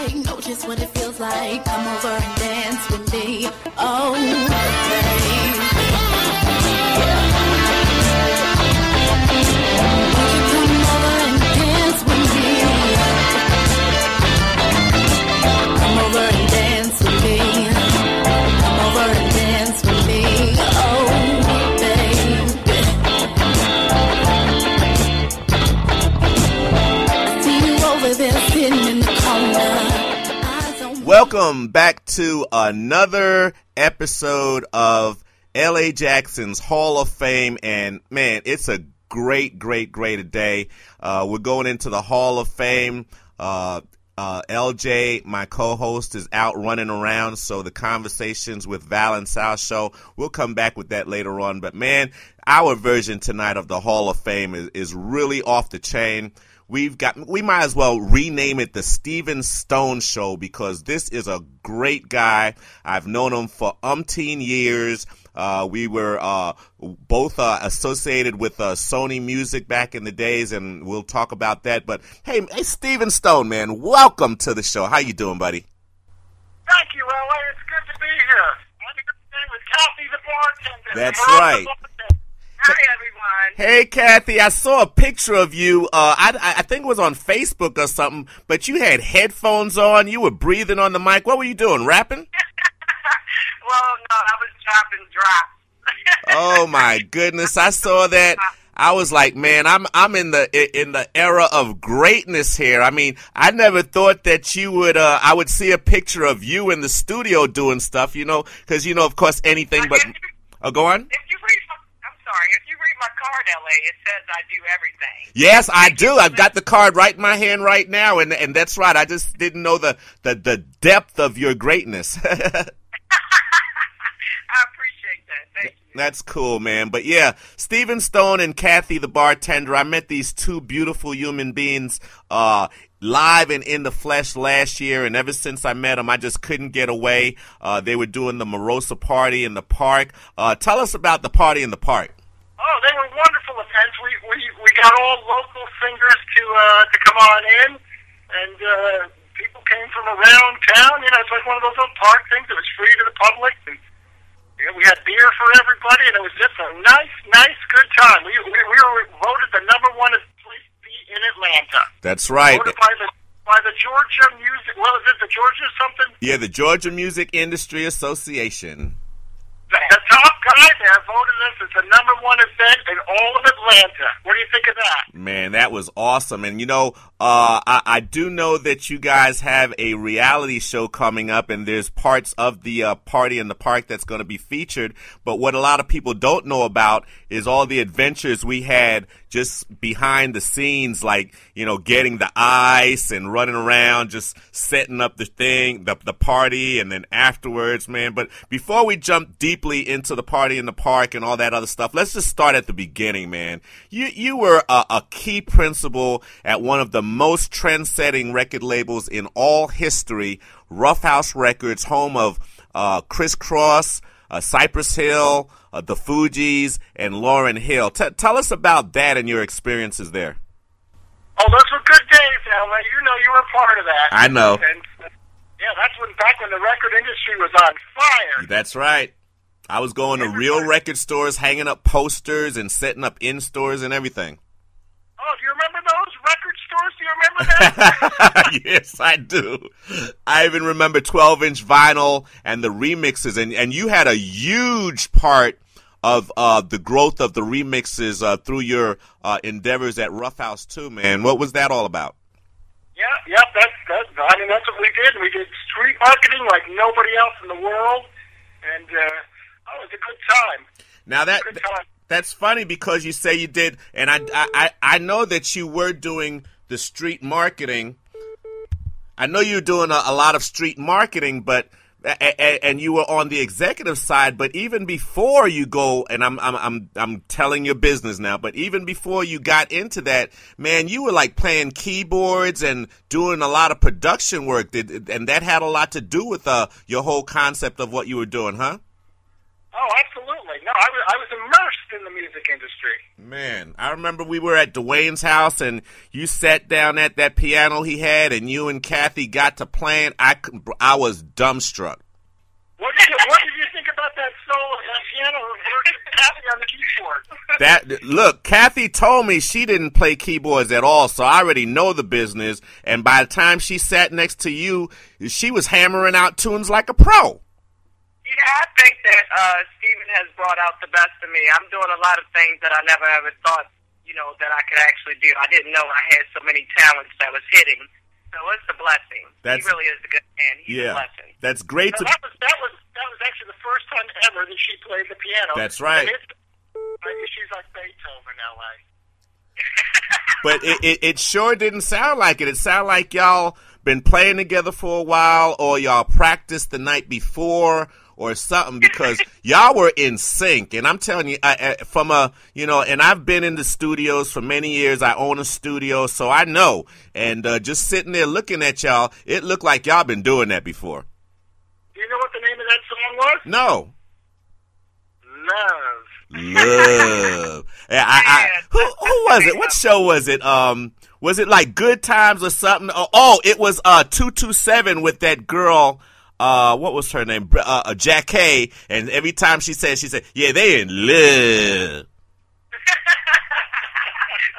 like, know just what it feels like. Come over and dance with me. Oh, babe. Won't you come over and dance with me? Come over and dance with me. Come over and dance with me. Oh, babe. I see you over there sitting in the corner. Welcome back to another episode of L.A. Jackson's Hall of Fame, and man, it's a great day. We're going into the Hall of Fame. LJ, my co-host, is out running around, so the conversations with Val and Sal show, we'll come back with that later on. But man, our version tonight of the Hall of Fame is really off the chain. We might as well rename it the Steven Stone Show, because this is a great guy. I've known him for umpteen years. We were both associated with Sony Music back in the days, and we'll talk about that. But hey, Steven Stone, man, welcome to the show. How you doing, buddy? Thank you, LA. It's good to be here. I'm here today with Kathy the Bartender. That's right. Hi, everyone. Hey, Kathy, I saw a picture of you. I think it was on Facebook or something, but you had headphones on. You were breathing on the mic. What were you doing, rapping? Well, no, I was dropping drops. Oh, my goodness. I saw that. I was like, man, I'm in the era of greatness here. I mean, I never thought that you would, I would see a picture of you in the studio doing stuff, because, of course, anything but, go on. If you read my card, LA, it says I do everything. Yes, I do. I've got the card right in my hand right now, and that's right. I just didn't know the depth of your greatness. I appreciate that. Thank you. That's cool, man. But yeah, Steven Stone and Kathy the Bartender, I met these two beautiful human beings live and in the flesh last year, and ever since I met them, I just couldn't get away. They were doing the Mirosa party in the park. Tell us about the party in the park. Oh, they were wonderful events. We got all local singers to come on in, and people came from around town. It's like one of those little park things. It was free to the public, and we had beer for everybody, and it was just a nice, good time. We were voted the number one place to be in Atlanta. That's right. Voted by the Georgia Music. Well, is it the Georgia something? Yeah, the Georgia Music Industry Association. The top guy there voted us as the number one event in all of Atlanta. What do you think of that? Man, that was awesome. And, I do know that you guys have a reality show coming up, and there's parts of the party in the park that's going to be featured. But what a lot of people don't know about is all the adventures we had just behind the scenes, like, getting the ice and running around, just setting up the thing, the party, and then afterwards, man. But before we jump deeply into the party in the park and all that other stuff, let's just start at the beginning, man. You were a key principal at one of the most trend-setting record labels in all history, Rough House Records, home of Criss Cross, Cypress Hill, the Fugees, and Lauryn Hill. Tell us about that and your experiences there. Oh, those were good days, Alan. You were a part of that. I know. And, that's back when the record industry was on fire. That's right. I was going to real record stores, hanging up posters, and setting up in-stores and everything. Oh, do you remember those record stores? Do you remember that? Yes, I do. I even remember 12-inch vinyl and the remixes, and you had a huge part of the growth of the remixes through your endeavors at Rough House too, man. What was that all about? Yeah, that's what we did. We did street marketing like nobody else in the world, and it was a good time. Now that's funny because you say you did, and I know that you were doing the street marketing. I know you were doing a lot of street marketing, but and you were on the executive side. But even before you go, and I'm telling your business now, but even before you got into that, man, you were like playing keyboards and doing a lot of production work. And that had a lot to do with your whole concept of what you were doing, huh? Oh, absolutely. No, I was immersed in the music industry. Man, I remember we were at Dwayne's house, and you sat down at that piano he had, and you and Kathy got to playing. I was dumbstruck. What did you think about that solo piano versus Kathy on the keyboard? Look, Kathy told me she didn't play keyboards at all, so I already know the business. And by the time she sat next to you, she was hammering out tunes like a pro. Yeah, I think that Stephen has brought out the best of me. I'm doing a lot of things that I never ever thought, that I could actually do. I didn't know I had so many talents that was hitting. So it's a blessing. He really is a good man. He's a blessing. That's great. That was actually the first time ever that she played the piano. That's right. She's like Beethoven, L.A. But it sure didn't sound like it. It sounded like y'all been playing together for a while, or y'all practiced the night before, or something, because y'all were in sync. And I'm telling you, and I've been in the studios for many years. I own a studio, so I know. And just sitting there looking at y'all, it looked like y'all been doing that before. Do you know what the name of that song was? No. Love. Who was it? What show was it? Was it like Good Times or something? Oh, it was 227 with that girl. What was her name? Jack K. And every time she said, yeah, they in love.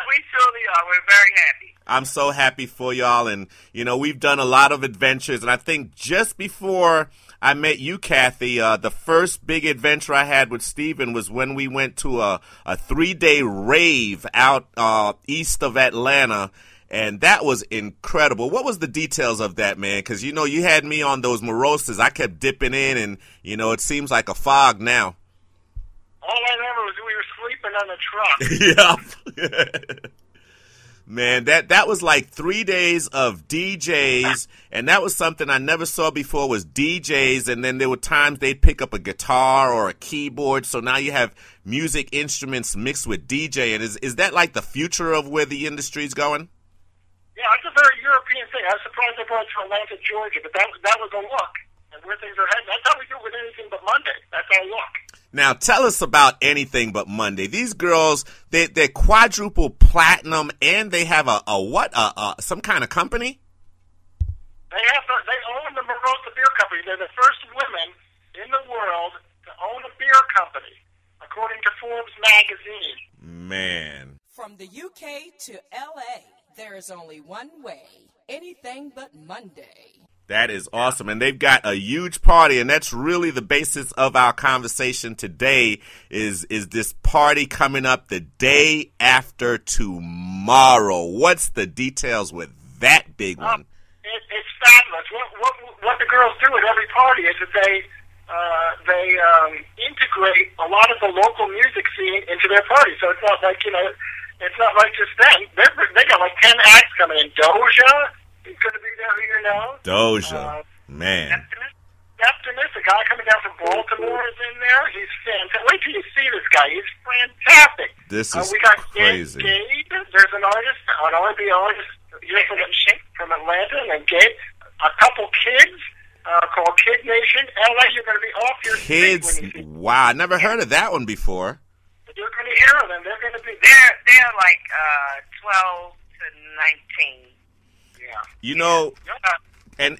We truly are. We're very happy. I'm so happy for y'all. And, we've done a lot of adventures. And I think just before I met you, Kathy, the first big adventure I had with Stephen was when we went to a 3-day rave out east of Atlanta. And that was incredible. What was the details of that, man? Because, you had me on those Mirosas. I kept dipping in, and, it seems like a fog now. All I remember was we were sleeping on the truck. Yeah. Man, that was like 3 days of DJs, and that was something I never saw before, was DJs, and then there were times they'd pick up a guitar or a keyboard, so now you have music instruments mixed with DJ. And is that like the future of where the industry's going? Yeah, it's a very European thing. I was surprised they brought it to Atlanta, Georgia, but that was a look. And where things are heading, that's how we do it with Anything But Monday. That's our look. Now, tell us about Anything But Monday. These girls, they're quadruple platinum, and they have some kind of company? They own the Mirosa Beer Company. They're the first women in the world to own a beer company, according to Forbes magazine. Man. From the UK to LA, there is only one way. Anything But Monday. That is awesome. And they've got a huge party, and that's really the basis of our conversation today is this party coming up the day after tomorrow. What's the details with that big one? It's fabulous. What the girls do at every party is that they integrate a lot of the local music scene into their party. So it's not like, it's not like just them. They got like 10 acts coming in. Doja is going to be there, who you know. Doja, man. Neptunus, a guy coming down from Baltimore, is in there. He's fantastic. Wait till you see this guy. He's fantastic. This is we got crazy. Gabe. There's an R&B artist here from Atlanta, and Gabe. A couple kids called Kid Nation. LA, you're going to be off your Kids, wow, I never heard of that one before. You're going to hear them. They're going to be they're like 12 to 19. Yeah.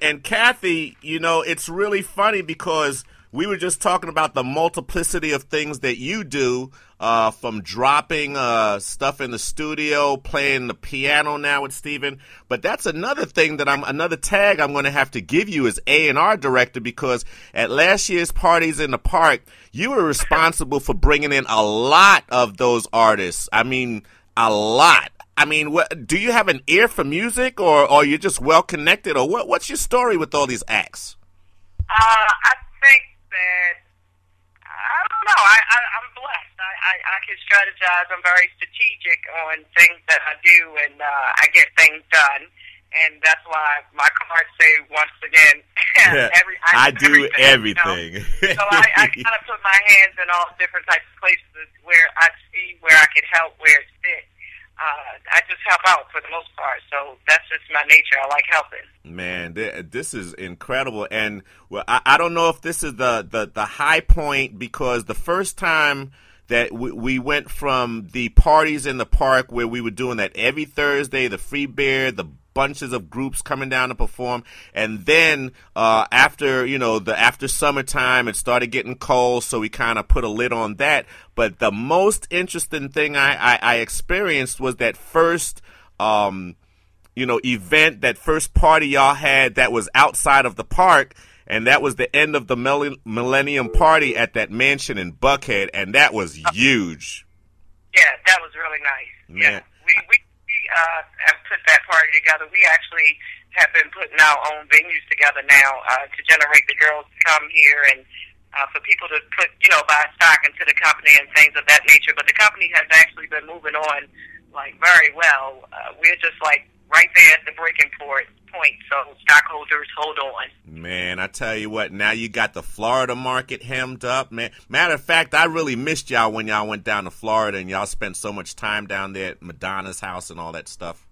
And Kathy, it's really funny because we were just talking about the multiplicity of things that you do, from dropping stuff in the studio, playing the piano now with Stephen. But that's another thing another tag I'm going to have to give you as A&R director, because at last year's Parties in the Park, you were responsible for bringing in a lot of those artists. I mean, a lot. I mean, do you have an ear for music, or you're just well connected, or what's your story with all these acts? I think that I don't know. I'm blessed. I can strategize. I'm very strategic on things that I do, and I get things done. And that's why my cards say, once again, I do everything. So I kind of put my hands in all different types of places where I see where I can help, where it fits. I just help out for the most part. So that's just my nature. I like helping. Man, this is incredible. And well, I don't know if this is the high point, because the first time that we went from the parties in the park where we were doing that every Thursday, the free beer, the bunches of groups coming down to perform, and then after summertime, it started getting cold, so we kind of put a lid on that. But the most interesting thing I experienced was that first event, that first party y'all had that was outside of the park, and that was the end of the Millennium Party at that mansion in Buckhead, and that was huge. Yeah, that was really nice. Man. Yeah, we have put that party together. We actually have been putting our own venues together now to generate the girls to come here and for people to put, buy stock into the company and things of that nature. But the company has actually been moving on, very well. We're just, right there at the breaking point. So stockholders, hold on. Man, I tell you what, now you got the Florida market hemmed up, man. Matter of fact, I really missed y'all when y'all went down to Florida and y'all spent so much time down there at Madonna's house and all that stuff.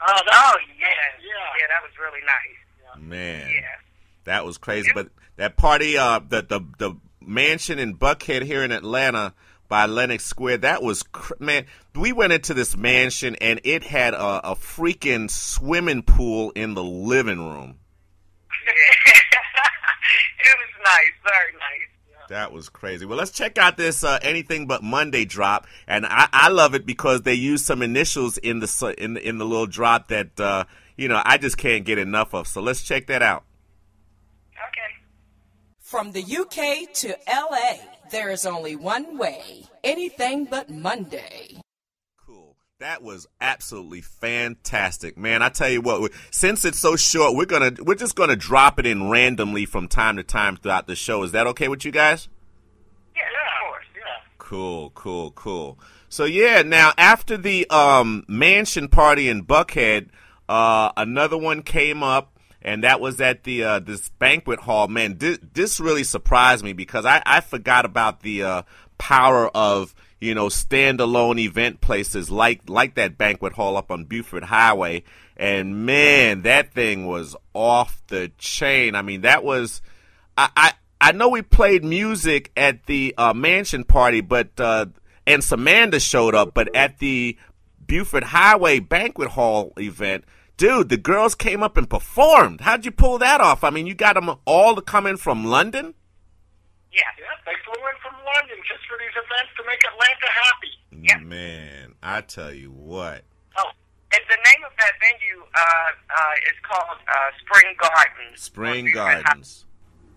Oh yeah, that was really nice. Man, yeah, that was crazy. But that party, the mansion in Buckhead here in Atlanta by Lenox Square, that was, man, we went into this mansion and it had a freaking swimming pool in the living room. It was nice, very nice. That was crazy. Well, let's check out this Anything But Monday drop, and I love it because they use some initials in the little drop that I just can't get enough of. So let's check that out. Okay. From the UK to LA, there is only one way. Anything But Monday. Cool. That was absolutely fantastic, man. I tell you what, since it's so short, we're just gonna drop it in randomly from time to time throughout the show. Is that okay with you guys? Yeah, of course. Yeah. Cool. So yeah, now after the mansion party in Buckhead, another one came up. And that was at the this banquet hall. Man, this really surprised me because I forgot about the power of standalone event places like that banquet hall up on Beaufort Highway. And man, that thing was off the chain. I mean, that was I know we played music at the mansion party, but and Samantha showed up, but at the Beaufort Highway banquet hall event, dude, the girls came up and performed. How'd you pull that off? I mean, you got them all to come in from London? Yeah, they flew in from London just for these events to make Atlanta happy. Yep. Man, I tell you what. Oh, and the name of that venue is called Spring Gardens. Spring Gardens.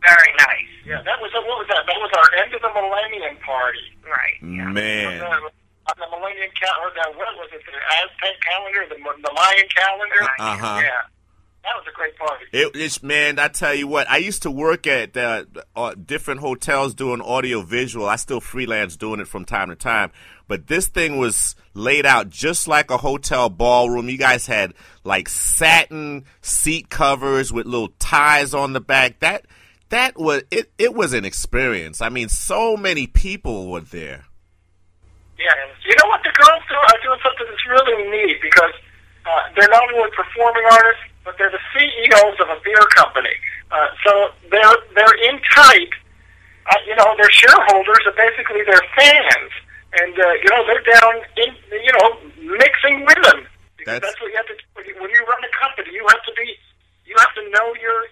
Very nice. Yeah, what was that? That was our end of the Millennium Party. Right. Yeah. Man. On the Millennium calendar, what was it? The Aztec calendar, the Mayan calendar. Uh-huh. Yeah, that was a great party. It's man, I tell you what, I used to work at different hotels doing audio visual. I still freelance doing it from time to time, but this thing was laid out just like a hotel ballroom. You guys had satin seat covers with little ties on the back. That was it. It was an experience. I mean, so many people were there. Yeah, you know what, the girls are doing something that's really neat because they're not only performing artists, but they're the CEOs of a beer company. So they're in tight. Their shareholders are basically their fans, and they're down in mixing with them. Because that's what you have to do when you run a company. You have to know your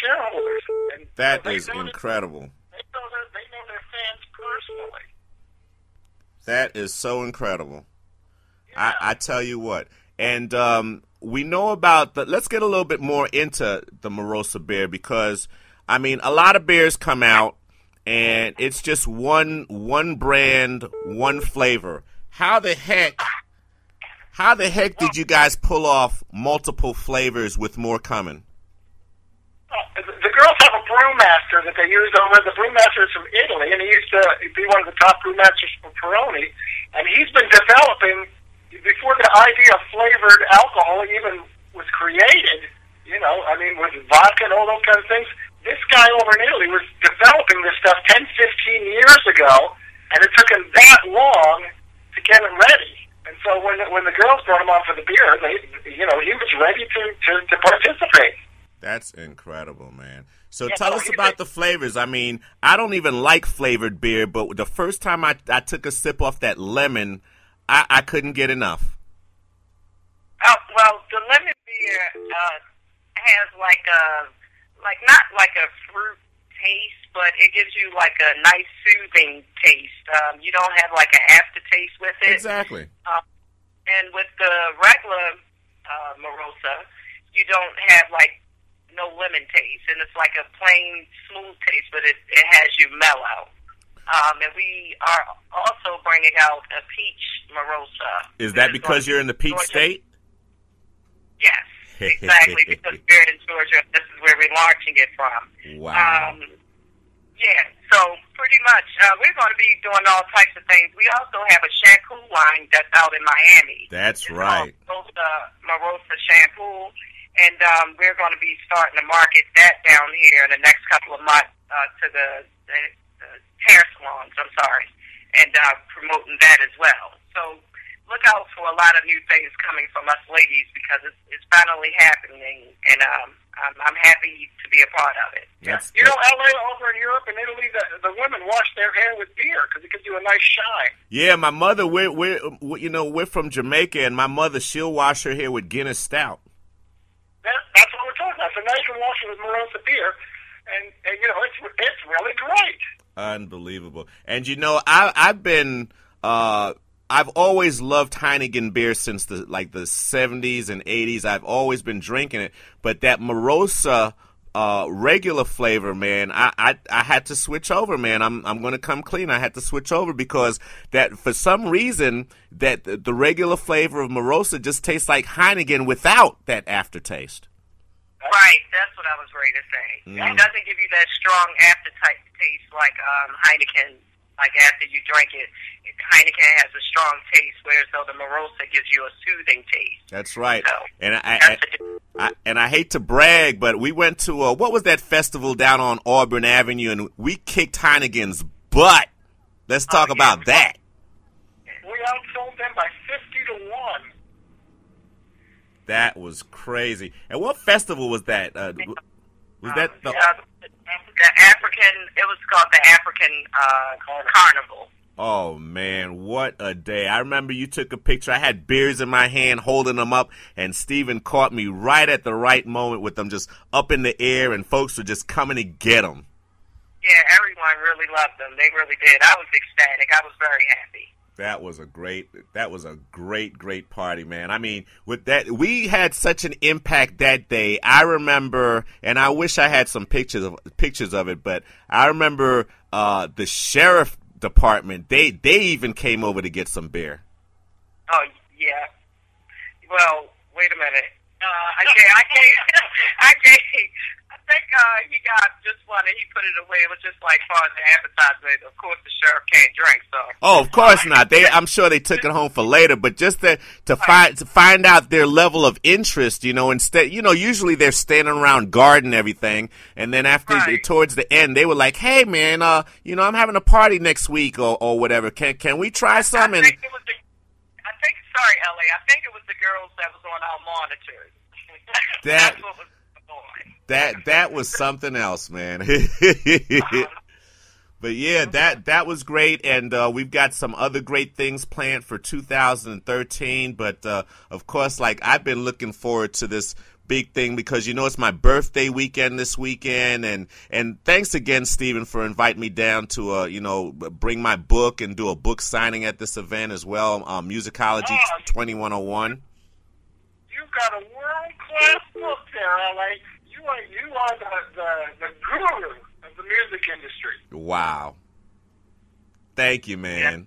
shareholders. And that is incredible. They know their fans personally. That is so incredible. Yeah. I tell you what. And we know about let's get a little bit more into the Mirosa beer because, I mean, a lot of beers come out and it's just one brand, one flavor. How the heck did you guys pull off multiple flavors with more coming? The girls have a brewmaster that they use over. The brewmaster is from Italy, and he used to be one of the top brewmasters for Peroni. And he's been developing, before the idea of flavored alcohol even was created, with vodka and all those kind of things, this guy over in Italy was developing this stuff 10, 15 years ago, and it took him that long to get it ready. And so when the girls brought him on for the beer, he was ready to participate. That's incredible, man. So tell us about the flavors. I mean, I don't even like flavored beer, but the first time I took a sip off that lemon, I couldn't get enough. Well, the lemon beer has not like a fruit taste, but it gives you like a nice soothing taste. You don't have like an aftertaste with it. Exactly. And with the regular Mirosa, you don't have like no lemon taste, and it's like a plain smooth taste, but it has you mellow. And we are also bringing out a peach Mirosa. Is that because you're in the peach state? Yes, exactly, because we're in Georgia. This is where we're launching it from. Wow. Yeah, so pretty much we're going to be doing all types of things. We also have a shampoo line that's out in Miami. That's right. It's called Mirosa shampoo. And we're going to be starting to market that down here in the next couple of months to the hair salons, and promoting that as well. So look out for a lot of new things coming from us ladies because it's finally happening, and I'm happy to be a part of it. Yes. You know, LA, over in Europe and Italy, the women wash their hair with beer because it gives you a nice shine. Yeah, my mother, we're from Jamaica, and my mother, she'll wash her hair with Guinness Stout. That's what we're talking about. So now you can wash it with Mirosa beer, and it's really great. Unbelievable. And I've always loved Heineken beer since the 70s and 80s. I've always been drinking it, but that Mirosa regular flavor, man, I had to switch over, man. I'm going to come clean. I had to switch over because that for some reason that the regular flavor of Mirosa just tastes like Heineken without that aftertaste. Right, that's what I was ready to say. It doesn't give you that strong aftertaste like Heineken. Like after you drink it, Heineken has a strong taste, whereas though the Mirosa gives you a soothing taste. That's right. So, and I hate to brag, but we went to what was that festival down on Auburn Avenue, and we kicked Heineken's butt. Let's talk about that. We outsold them by 50 to 1. That was crazy. And what festival was that? Was that the African? It was called the African Carnival. Oh, man, what a day. I remember you took a picture. I had beers in my hand, holding them up, and Steven caught me right at the right moment with them just up in the air, and folks were just coming to get them. Yeah, everyone really loved them. They really did. I was ecstatic. I was very happy. That was a great party, man. I mean, with that, we had such an impact that day. I remember, and I wish I had some pictures of it, but I remember the sheriff department, they even came over to get some beer. Oh, yeah. Well, wait a minute. I think he got just one and he put it away. It was just like far as the advertisement. Of course, the sheriff can't drink, so. Oh, of course not. I'm sure they took it home for later, but just to find out their level of interest, instead, usually they're standing around guarding everything, and then towards the end, they were like, "Hey, man, I'm having a party next week or whatever. Can we try some?" Sorry, Ellie. I think it was the girls that was on our monitors. That's what was on. That was something else, man. But yeah, that was great, and we've got some other great things planned for 2013. But of course, I've been looking forward to this big thing because it's my birthday weekend this weekend, and thanks again, Steven, for inviting me down to bring my book and do a book signing at this event as well. Musicology 2101. You've got a world-class book there, LA. You are the guru of the music industry. Wow. Thank you, man. Yeah.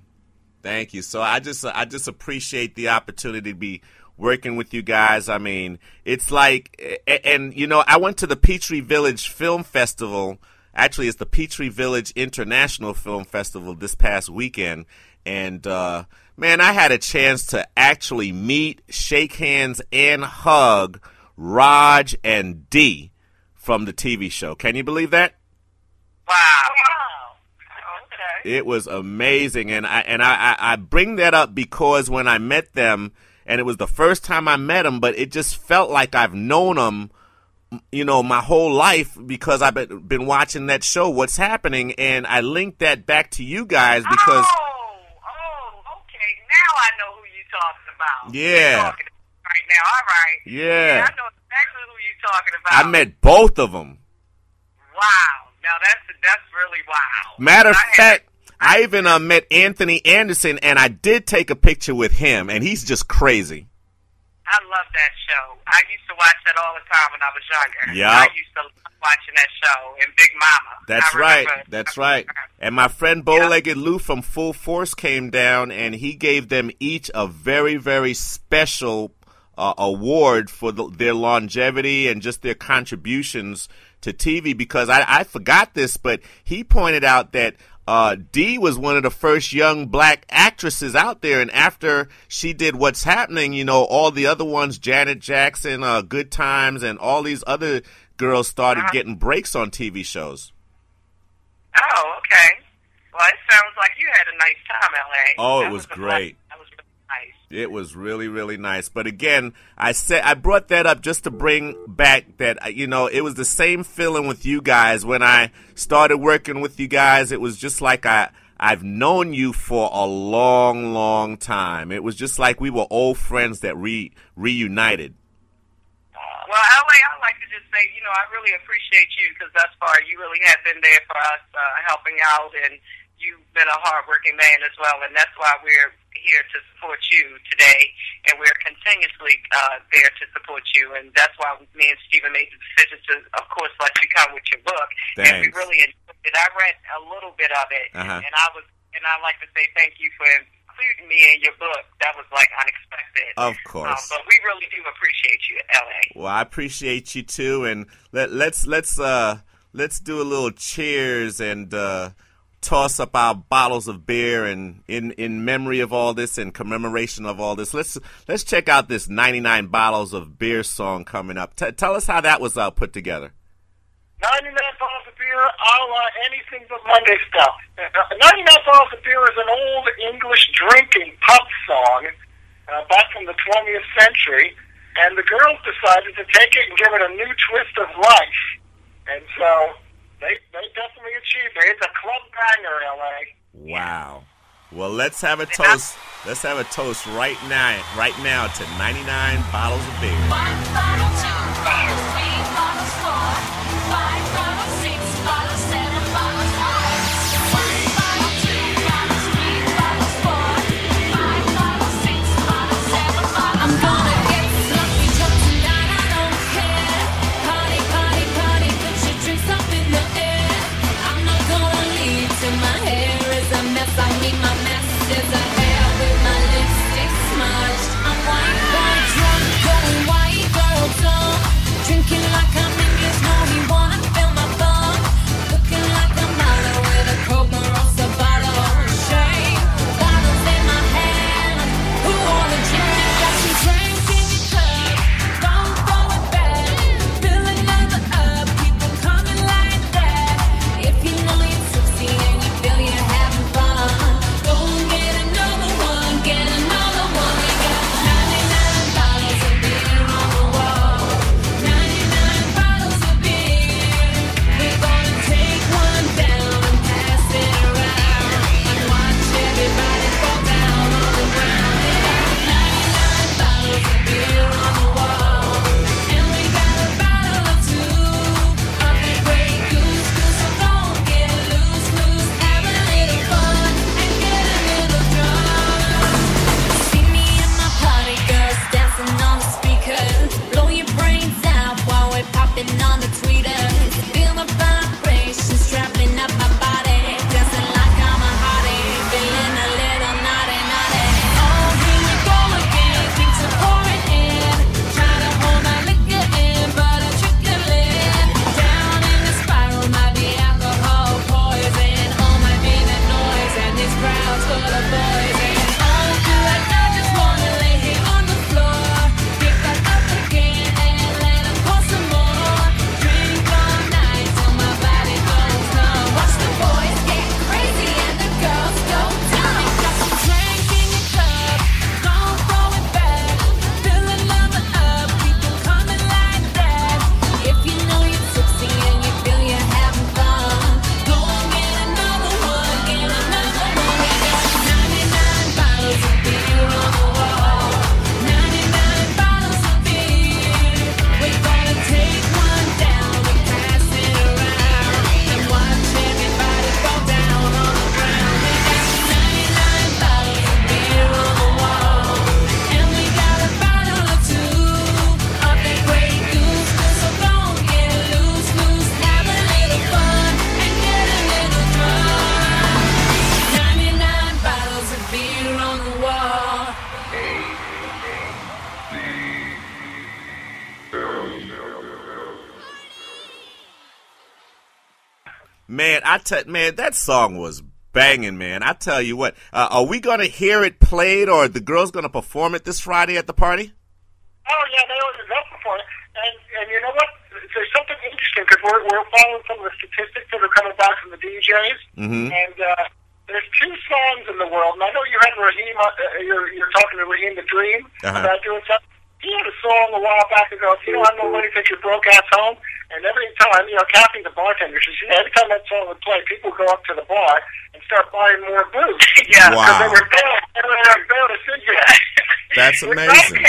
Thank you. So I just appreciate the opportunity to be working with you guys. I mean, it's like, and I went to the Petrie Village Film Festival. Actually, it's the Petrie Village International Film Festival this past weekend. And, man, I had a chance to actually meet, shake hands, and hug Raj and Dee from the TV show. Can you believe that? Wow. Okay. It was amazing, and I bring that up because when I met them, and it was the first time I met them, but it just felt like I've known them, you know, my whole life because I've been watching that show, What's Happening, and I linked that back to you guys because. Okay, now I know who you're talking about. Yeah. Talking right now, all right. Yeah. I know exactly who you're talking about. I met both of them. Wow. Now that's really wow. Matter of fact, I even met Anthony Anderson, and I did take a picture with him, and he's just crazy. I love that show. I used to watch that all the time when I was younger. Yeah. I used to love watching that show and Big Mama. That's right. That's right. And my friend Bow-Legged Lou from Full Force came down, and he gave them each a very, very special award for their longevity and just their contributions to TV, because I forgot this, but he pointed out that Dee was one of the first young black actresses out there, and after she did What's Happening, you know, all the other ones, Janet Jackson, Good Times, and all these other girls started getting breaks on TV shows. Oh, okay. Well, it sounds like you had a nice time, L.A. Oh, it was great. That was really nice. It was really, really nice. But again, I brought that up just to bring back that, you know, it was the same feeling with you guys. When I started working with you guys, it was just like I've known you for a long, long time. It was just like we were old friends that reunited. Well, L.A., I'd like to just say, you know, I really appreciate you because thus far you really have been there for us, helping out, and you've been a hardworking man as well, and that's why we're here to support you today, and we're continuously there to support you, and that's why me and Stephen made the decision to, of course, let you come with your book. Thanks. And we really enjoyed it. I read a little bit of it, and I'd like to say thank you for including me in your book. That was like unexpected. Of course. But we really do appreciate you, L.A. Well, I appreciate you too, and let's do a little cheers and toss up our bottles of beer, and in memory of all this and commemoration of all this, let's check out this 99 Bottles of Beer song coming up. Tell us how that was put together. 99 Bottles of Beer, a la Anything But Monday stuff. 99 Bottles of Beer is an old English drinking pub song back from the 20th century, and the girls decided to take it and give it a new twist of life. And so they definitely achieved it. It's a club banger, L.A. Wow. Well, let's have a toast. Let's have a toast right now to 99 Bottles of Beer. 1 bottle, 2 bottles, 3 bottles, 4, 5 bottles, 6 bottles, 7 bottles, 8. 1 bottle, 2 bottles, 3 bottles, 4, 5 bottles, 6 bottles, 7 bottles. I'm gonna get sloppy drunk tonight, I don't care. Party, party, party, put your drinks up in the air. I'm not gonna leave till my hair is a mess. I mean my mess is a hair with my lipstick smudged. I'm white girl drunk, going white girl dumb, drinking Man, man, that song was banging, man. I tell you what, are we going to hear it played, or are the girls going to perform it this Friday at the party? Oh, yeah, they always love before. And you know what? There's something interesting, because we're following some of the statistics that are coming back from the DJs. Mm-hmm. And there's 2 songs in the world. And I know you had Raheem, you're talking to Raheem the Dream about doing something. He had a song a while back ago, if you don't have no money, take your broke ass home. And every time, Kathy the Bartender, she said every time that song would play, people would go up to the bar and start buying more booze. Yeah. Because they Wow. were bailed to cigarettes. That's amazing.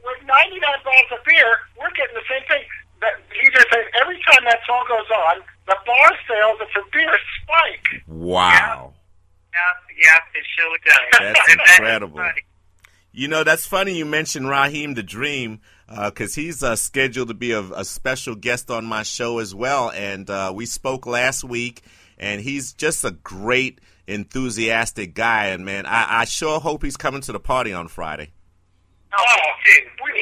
With 99 bottles of beer, we're getting the same thing. He just says every time that song goes on, the bar sales for beer spike. Wow. Yeah, it sure does. That's incredible. Funny. You know, that's funny you mentioned Raheem the Dream, because he's scheduled to be a special guest on my show as well. And we spoke last week, and he's just a great, enthusiastic guy. And, man, I sure hope he's coming to the party on Friday. Oh, me too. We do.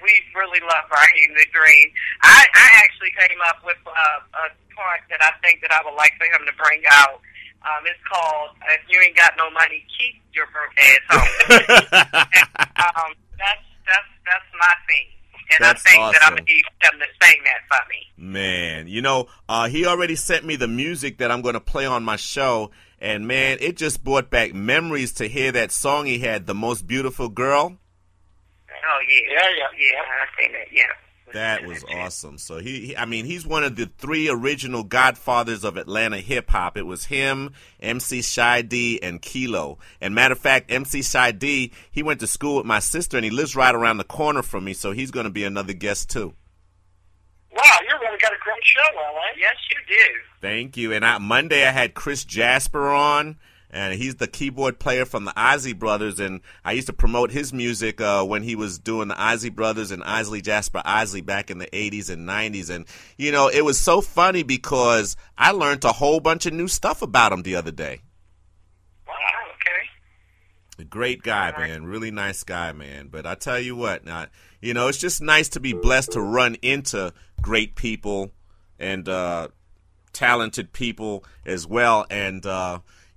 We really love Raheem the Dream. I actually came up with a part that I think that I would like for him to bring out. It's called "If You Ain't Got No Money, Keep Your Broke Ass Home." That's my thing, and That's I think that I'm awesome. gonna need him to sing that for me. Man, he already sent me the music that I'm going to play on my show, and, man, it just brought back memories to hear that song he had, "The Most Beautiful Girl." Oh yeah, I seen that. Yeah. That was awesome. So he's one of the 3 original godfathers of Atlanta hip hop. It was him, MC Shy D, and Kilo. And matter of fact, MC Shy D, he went to school with my sister, and he lives right around the corner from me. So he's going to be another guest too. Wow, you really got a great show, L.A. Yes, you do. Thank you. And Monday I had Chris Jasper on. And he's the keyboard player from the Isley Brothers, and I used to promote his music when he was doing the Isley Brothers and Isley Jasper Isley back in the 80s and 90s. And, it was so funny because I learned a whole bunch of new stuff about him the other day. Wow. Okay. A great guy, man. Really nice guy, man. But I tell you what, it's just nice to be blessed to run into great people and talented people as well. And,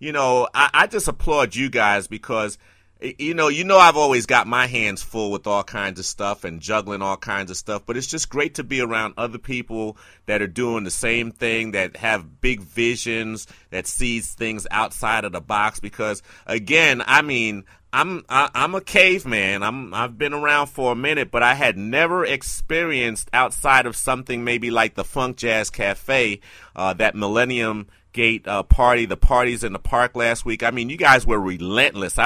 I just applaud you guys because, I've always got my hands full with all kinds of stuff and juggling all kinds of stuff, but it's just great to be around other people that are doing the same thing, that have big visions, that sees things outside of the box because, again, I'm a caveman. I've been around for a minute, but I had never experienced outside of something maybe like the Funk Jazz Cafe, that Millennium Gate party, the parties in the park last week. I mean, you guys were relentless. I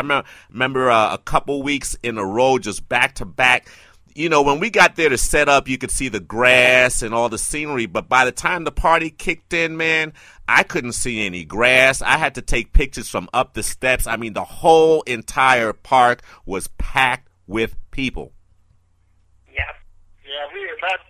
remember a couple weeks in a row, just back to back. When we got there to set up, you could see the grass and all the scenery, but by the time the party kicked in, man, I couldn't see any grass. I had to take pictures from up the steps. I mean, the whole entire park was packed with people. Yeah. Yeah, we love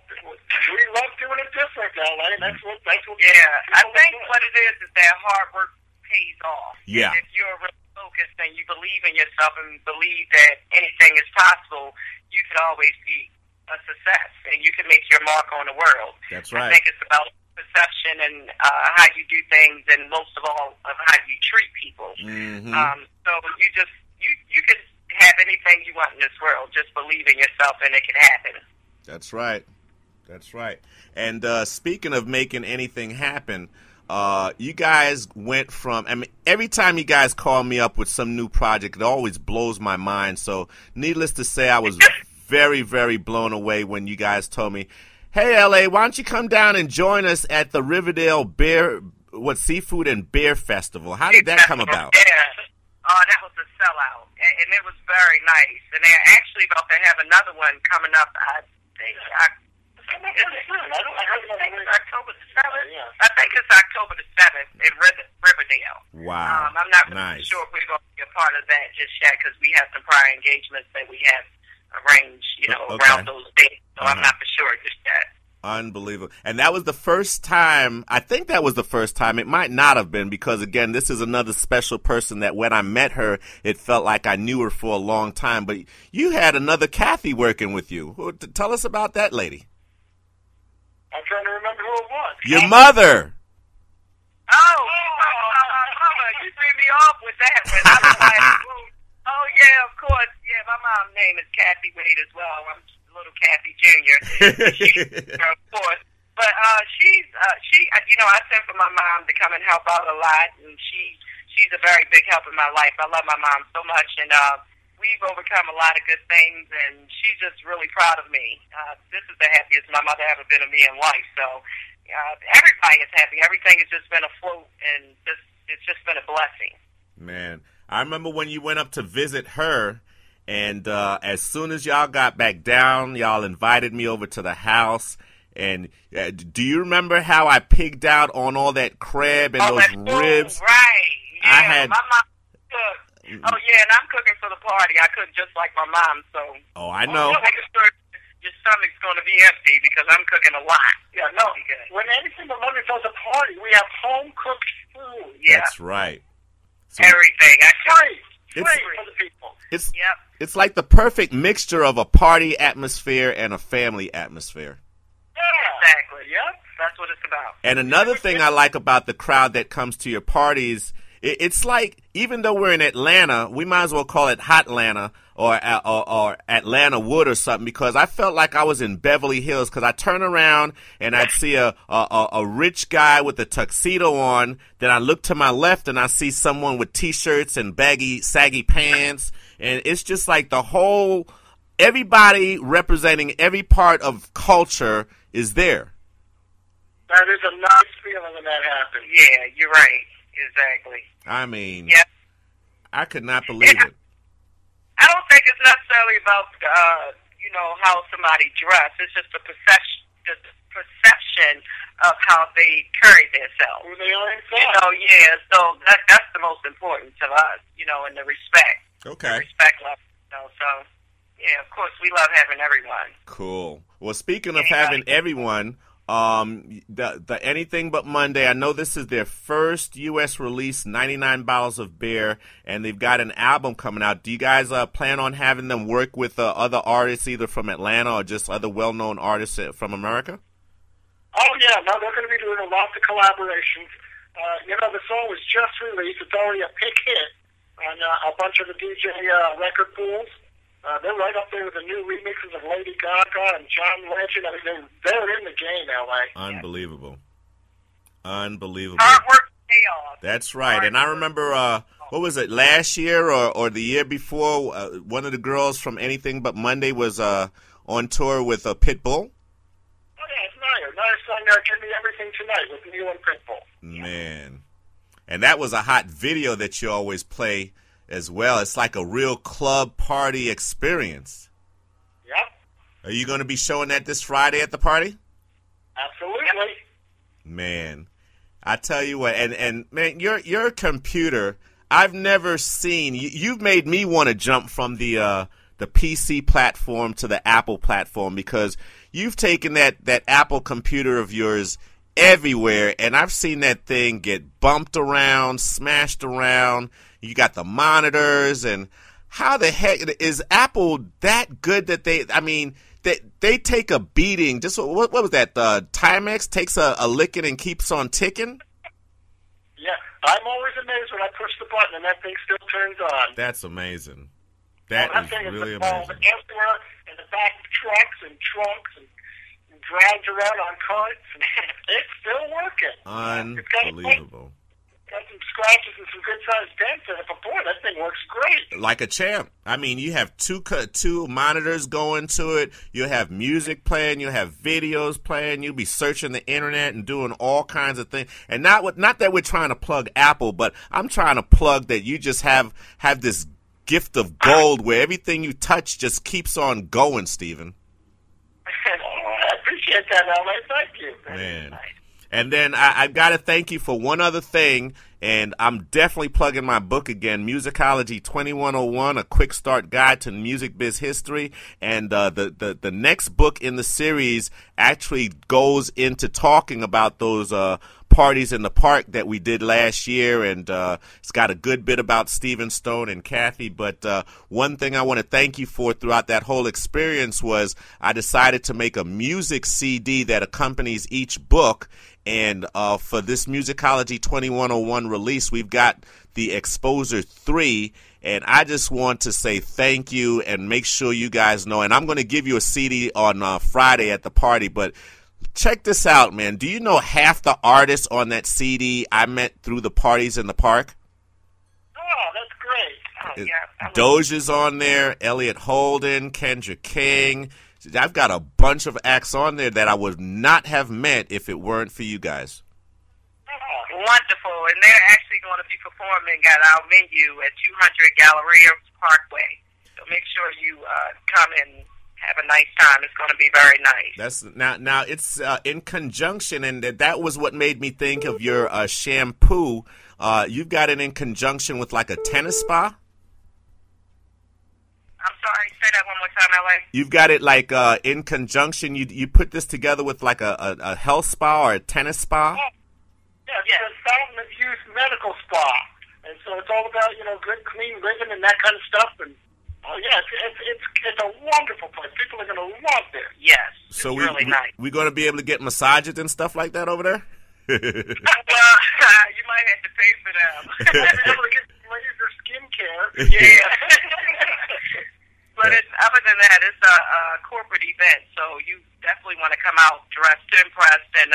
doing it different, L.A. That's what. Yeah, I think what it is that hard work pays off. Yeah. And if you're really focused and you believe in yourself and believe that anything is possible, you can always be a success and you can make your mark on the world. That's right. I think it's about perception and how you do things, and most of all, of how you treat people. Mm-hmm. So you can have anything you want in this world. Just believe in yourself, and it can happen. That's right. That's right. And speaking of making anything happen, you guys went from, every time you guys call me up with some new project, it always blows my mind. So needless to say, I was very, very blown away when you guys told me, hey, LA, why don't you come down and join us at the Riverdale Seafood and Beer Festival? How did that come about? Yeah. Oh, that was a sellout, and it was very nice. And they're actually about to have another one coming up, I think, October the 7th. Yeah. I think it's October the 7th in Riverdale. Wow. I'm not really Nice. sure if we're going to be a part of that just yet because we have some prior engagements that we have arranged, Okay. around those dates. So I'm Uh-huh. not for sure just yet. Unbelievable. And that was the first time, I think that was the first time, it might not have been because, again, this is another special person that when I met her, it felt like I knew her for a long time. But you had another Kathy working with you. Tell us about that lady. I'm trying to remember who it was. Your mother. You threw me off with that one. I was like, oh yeah, of course. Yeah, my mom's name is Kathy Wade as well. I'm little Kathy Jr. Of course. But I sent for my mom to come and help out a lot, and she's a very big help in my life. I love my mom so much, and we've overcome a lot of good things, and she's just really proud of me. This is the happiest my mother ever been of me in life. So everybody is happy. Everything has just been afloat, and it's just been a blessing. Man, I remember when you went up to visit her, and as soon as y'all got back down, y'all invited me over to the house. And do you remember how I pigged out on all that crab and those ribs? Right. Yeah, my mom cooked. Mm-hmm. Oh, yeah, and I'm cooking for the party. I cook just like my mom, so. Oh, I know. Your stomach's going to be empty because I'm cooking a lot. Yeah, no. When anything but Monday throws a party, we have home-cooked food. Yeah. That's right. So everything. Free for the people. It's like the perfect mixture of a party atmosphere and a family atmosphere. Yeah, exactly. Yep, that's what it's about. And another thing I like about the crowd that comes to your parties, it's like, even though we're in Atlanta, we might as well call it Hot Atlanta or Atlanta Wood or something, because I felt like I was in Beverly Hills, because I turn around and I'd see a rich guy with a tuxedo on, then I look to my left and I see someone with T-shirts and baggy, saggy pants, and it's just like everybody representing every part of culture is there. That is a nice feeling when that happens. Yeah, you're right. Exactly. I mean, yep. I could not believe it. I don't think it's necessarily about, how somebody dressed. It's just the perception of how they carry themselves. Who they are inside. So that's the most important to us, and the respect. Okay. The respect level. So, yeah, of course, we love having everyone. Cool. Well, speaking of having everyone, the Anything But Monday, I know this is their first U.S. release, 99 Bottles of Beer, and they've got an album coming out. Do you guys plan on having them work with other artists, either from Atlanta or just other well-known artists from America? Oh, yeah. No, they're going to be doing lots of collaborations. The song was just released. It's already a big hit on a bunch of the DJ record pools. They're right up there with the new remixes of Lady Gaga and John Legend. I mean, they're in the game, L.A. Unbelievable. Unbelievable. Hard work pay off. That's right. And I remember, what was it, last year or the year before, one of the girls from Anything But Monday was on tour with Pitbull. Oh, yeah, it's Nair. Nair sung Give Me Everything Tonight with Neil and Pitbull. Man. And that was a hot video that you always play as well. It's like a real club party experience. Yep. Are you going to be showing that this Friday at the party? Absolutely. Man, I tell you what, and man, your computer, I've never seen. You've made me want to jump from the PC platform to the Apple platform, because you've taken that Apple computer of yours everywhere, and I've seen that thing get bumped around, smashed around. You got the monitors, and how the heck is Apple that good that they take a beating? Just what was that? Timex takes a licking and keeps on ticking. Yeah, I'm always amazed when I push the button and that thing still turns on. That's amazing. That is really amazing. Everywhere in the back of trucks and trunks and dragged around on carts, and it's still working. Unbelievable. Got some scratches and some good-sized dents in it, but boy, that thing works great. Like a champ. I mean, you have two monitors going to it. You have music playing. You have videos playing. You'll be searching the internet and doing all kinds of things. And not that we're trying to plug Apple, but I'm trying to plug that you just have this gift of gold where everything you touch just keeps on going, Stephen. I appreciate that, L.A. Thank you. Man. And then I've got to thank you for one other thing, and I'm definitely plugging my book again, Musicology 2101, A Quick Start Guide to Music Biz History. And the next book in the series actually goes into talking about those Parties in the Park that we did last year, and it's got a good bit about Stephen, Stone, and Kathy. But one thing I want to thank you for throughout that whole experience was I decided to make a music CD that accompanies each book. And for this Musicology 2101 release, we've got the Exposure 3. And I just want to say thank you and make sure you guys know. And I'm going to give you a CD on Friday at the party. But check this out, man. Do you know half the artists on that CD I met through the Parties in the Park? Oh, that's great. Oh, yeah. Doja's on there, Elliot, Holden, Kendra King. I've got a bunch of acts on there that I would not have met if it weren't for you guys. Oh, wonderful. And they're actually going to be performing at our venue at 200 Galleria Parkway. So make sure you come and have a nice time. It's going to be very nice. Now it's in conjunction, and that was what made me think of your shampoo. You've got it in conjunction with like a tennis spa? I'm sorry, say that one more time, LA. You've got it like in conjunction. You put this together with like a health spa or a tennis spa? Yeah, it's a Fountain of Youth medical spa. And so it's all about, good, clean living and that kind of stuff. And, it's a wonderful place. People are going to love it. Yes, so it's really nice. We're going to be able to get massages and stuff like that over there? Well, you might have to pay for them. You'll be able to get laser skincare. Yeah. But other than that, it's a corporate event, so you definitely want to come out dressed to impress and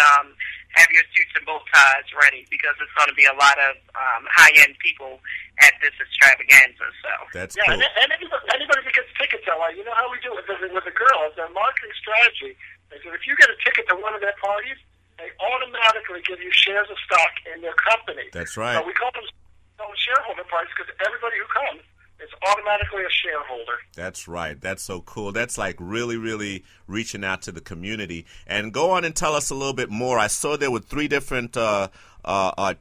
have your suits and bow ties ready because it's going to be a lot of high-end people at this extravaganza. So that's cool. cool. And anybody that gets tickets, you know how we do it with the girls. Their marketing strategy is that if you get a ticket to one of their parties, they automatically give you shares of stock in their company. That's right. So we call them shareholder parties because everybody who comes is automatically a shareholder. That's right. That's so cool. That's like really, really reaching out to the community. And go on and tell us a little bit more. I saw there were 3 different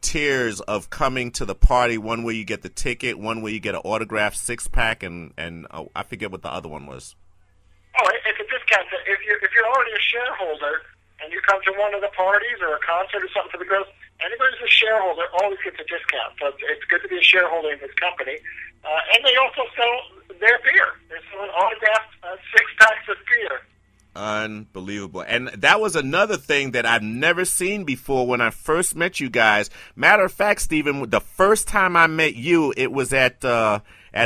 tiers of coming to the party. One where you get the ticket, one where you get an autographed 6-pack, and I forget what the other one was. Oh, it's a discount. If you're already a shareholder and you come to one of the parties or a concert or something for the girls, anybody who's a shareholder always gets a discount. So it's good to be a shareholder in this company. And they also sell their beer. They're selling autographed 6-packs of beer. Unbelievable. And that was another thing that I've never seen before when I first met you guys. Matter of fact, Stephen, the first time I met you, it was at a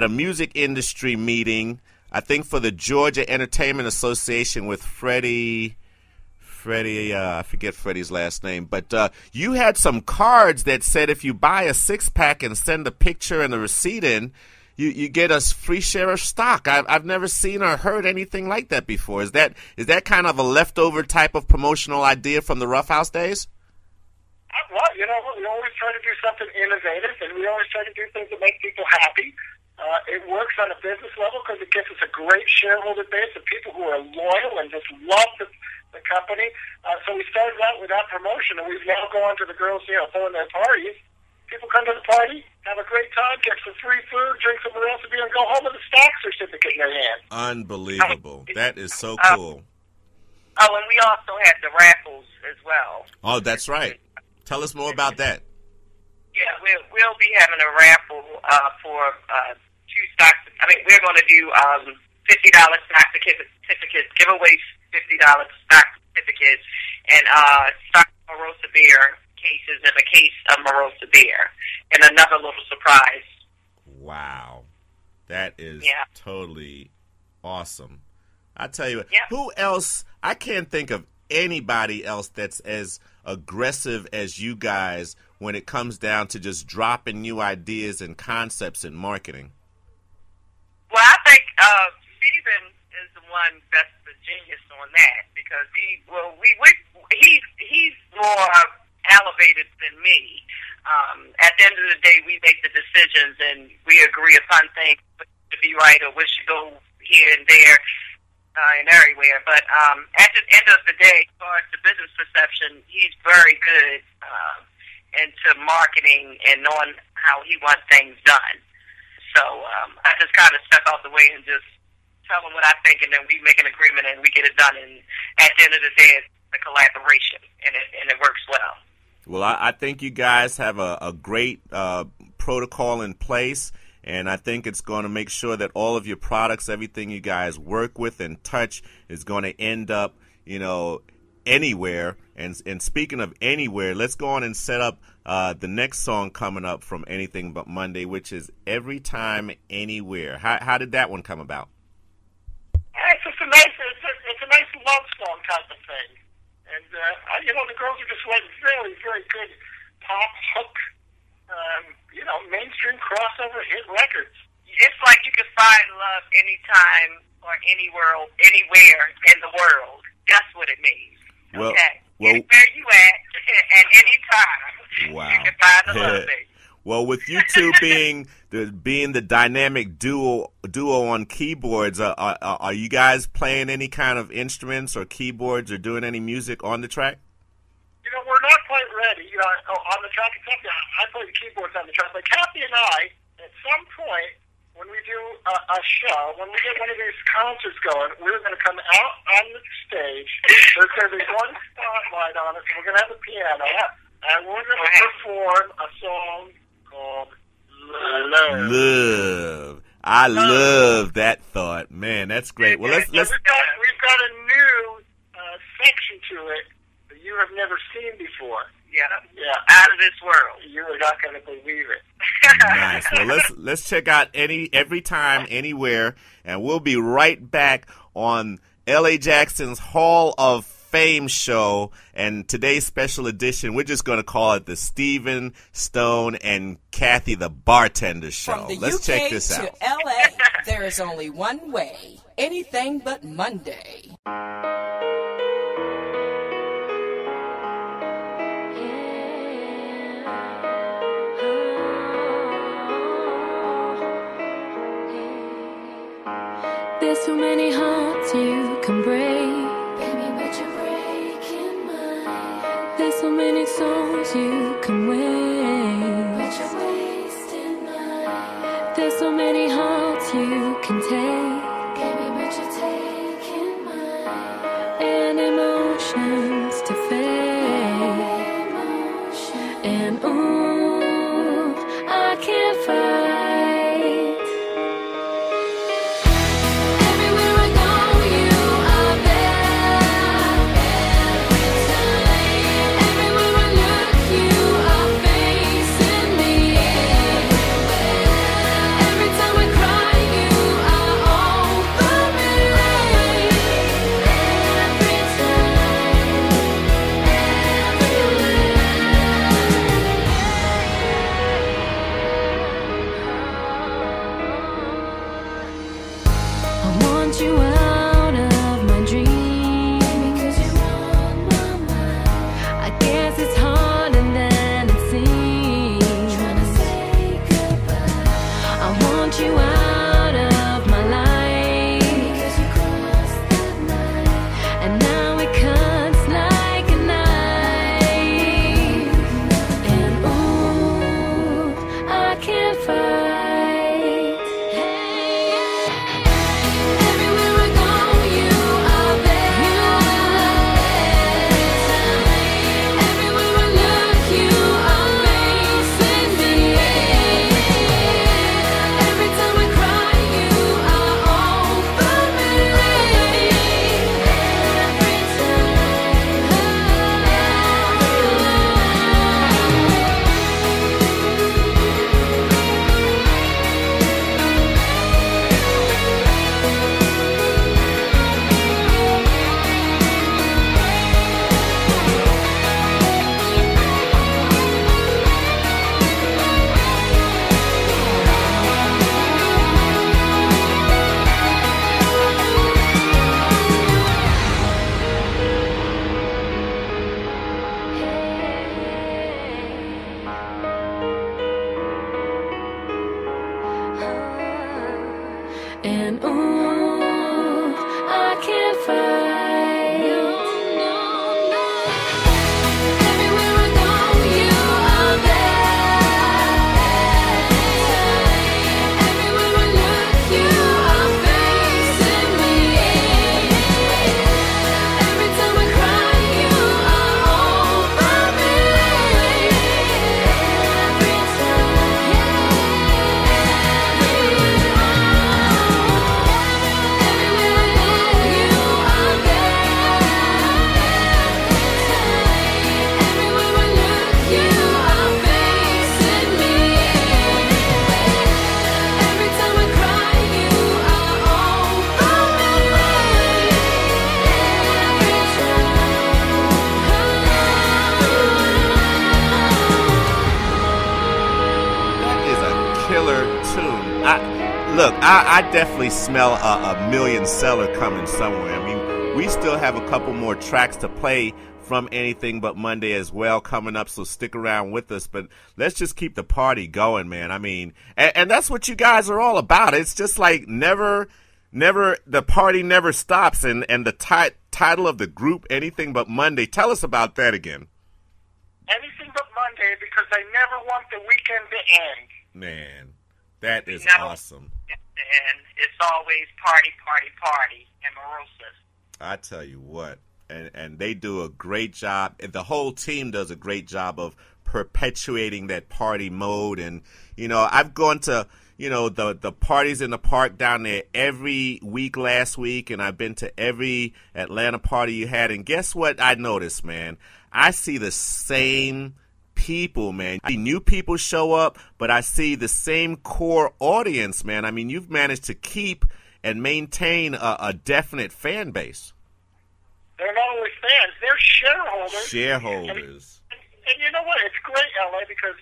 music industry meeting, I think for the Georgia Entertainment Association with Freddie, I forget Freddie's last name, but you had some cards that said if you buy a 6-pack and send a picture and a receipt in, you get a free share of stock. I've never seen or heard anything like that before. Is that kind of a leftover type of promotional idea from the Rough House days? Well, we always try to do something innovative, and we always try to do things that make people happy. It works on a business level because it gives us a great shareholder base of people who are loyal and just love the company. So we started out without promotion, and we've now gone to the girls, throwing their parties. People come to the party, have a great time, get some free food, drink some Mirosa beer, and go home with a stock certificate in their hand. Unbelievable. That is so cool. Oh, and we also had the raffles as well. Oh, that's right. Tell us more about that. Yeah, we'll be having a raffle for 2 stocks. We're going to do $50 stock certificates, give away $50 stock certificates, and stock Mirosa beer cases and a case of Mirosa beer, and another little surprise. Wow. That is totally awesome. I tell you, who else, I can't think of anybody else that's as aggressive as you guys when it comes down to just dropping new ideas and concepts in marketing. Well, I think Stephen is the one that's the genius on that because he's more elevated than me. At the end of the day, we make the decisions and we agree upon things to be right or we should go here and there and everywhere. But at the end of the day, as far as the business perception, he's very good into marketing and knowing how he wants things done. So I just kind of step out the way and just tell him what I think, and then we make an agreement and we get it done. And at the end of the day, it's a collaboration, and it works well. Well, I think you guys have a great protocol in place, and I think it's going to make sure that all of your products, everything you guys work with and touch, is going to end up, anywhere. And speaking of anywhere, let's go on and set up the next song coming up from Anything But Monday, which is Every Time, Anywhere. How did that one come about? It's just it's a nice love song type of thing. And, the girls are just like very, very good pop, hook, mainstream crossover hit records. It's like you can find love anytime or anywhere in the world. That's what it means. Well, okay. Well, anywhere you at any time, wow. you can find the love thing. Well, with you two being the dynamic duo on keyboards, are you guys playing any kind of instruments or keyboards or doing any music on the track? We're not quite ready. On the track, I play the keyboards on the track. But Kathy and I, at some point, when we do a show, when we get one of these concerts going, we're going to come out on the stage. There's going to be one spotlight on us, and we're going to have a piano, and we're going to perform a song called Love. I love that thought, man. That's great. Well, let's. We've got a new section to it that you have never seen before. Yeah, out of this world. You are not going to believe it. Nice. Well, let's check out Every Time, Anywhere, and we'll be right back on L.A. Jackson's Hall of Fame show, and today's special edition, we're just going to call it the Stephen, Stone, and Kathy the Bartender show. From the Let's UK check this to out. LA, there is only one way. Anything But Monday. There's so many hearts you can break, baby, but you're breaking mine. There's so many souls you can waste, but you're wasting mine. There's so many hearts you can take, baby, but you're taking mine. And emotions to fade, and ooh, I can't fight. Every time I cry, you are all I definitely smell a million seller coming somewhere. I mean, we still have a couple more tracks to play from Anything But Monday as well coming up, so stick around with us. But let's just keep the party going, man. I mean, and that's what you guys are all about. It's just like never, the party never stops. And the title of the group, Anything But Monday, tell us about that again. Anything But Monday, because I never want the weekend to end. Man, that is awesome. And it's always party, party, party, and Mirosa's. I tell you what. And they do a great job. The whole team does a great job of perpetuating that party mode. And, you know, I've gone to, you know, the parties in the park down there every week last week, and I've been to every Atlanta party you had. And guess what I noticed, man? I see the same people, man. I see new people show up, but I see the same core audience, man. I mean, you've managed to keep and maintain a definite fan base. They're not only fans, they're shareholders. Shareholders. And you know what? It's great, LA, because,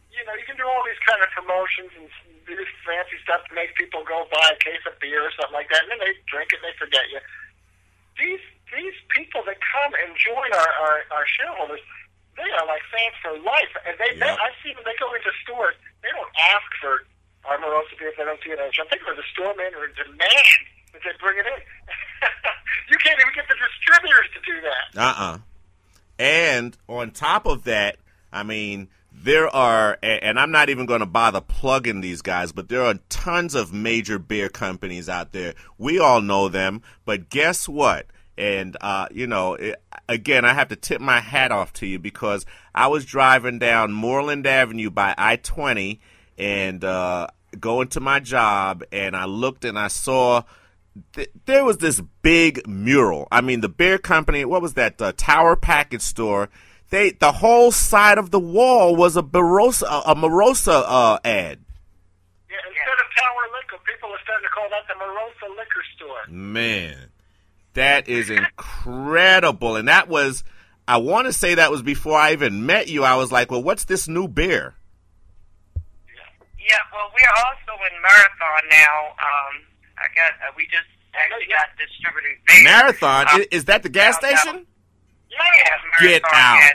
you know, you can do all these kind of promotions and do this fancy stuff to make people go buy a case of beer or something like that, and then they drink it and they forget you. These people that come and join our shareholders, they are like fans for life. And I see when they go into stores, they don't ask for our Mirosa beer if they don't see it on the shelf. They go to the store manager and demand that they bring it in. You can't even get the distributors to do that. And on top of that, I mean, there are, and I'm not even going to bother plugging these guys, but there are tons of major beer companies out there. We all know them, but guess what? And, you know, again, I have to tip my hat off to you because I was driving down Moreland Avenue by I-20 and going to my job, and I looked and I saw there was this big mural. I mean, the beer company, what was that, Tower Package Store, the whole side of the wall was a Mirosa ad. Yeah, instead of Tower Liquor, people are starting to call that the Mirosa Liquor Store. Man, that is incredible. And that was, I want to say that was before I even met you. I was like, well, what's this new beer? Yeah, well, we're also in Marathon now. We just actually got distributed there. Marathon? Is that the gas station? Yeah, Marathon. Get out.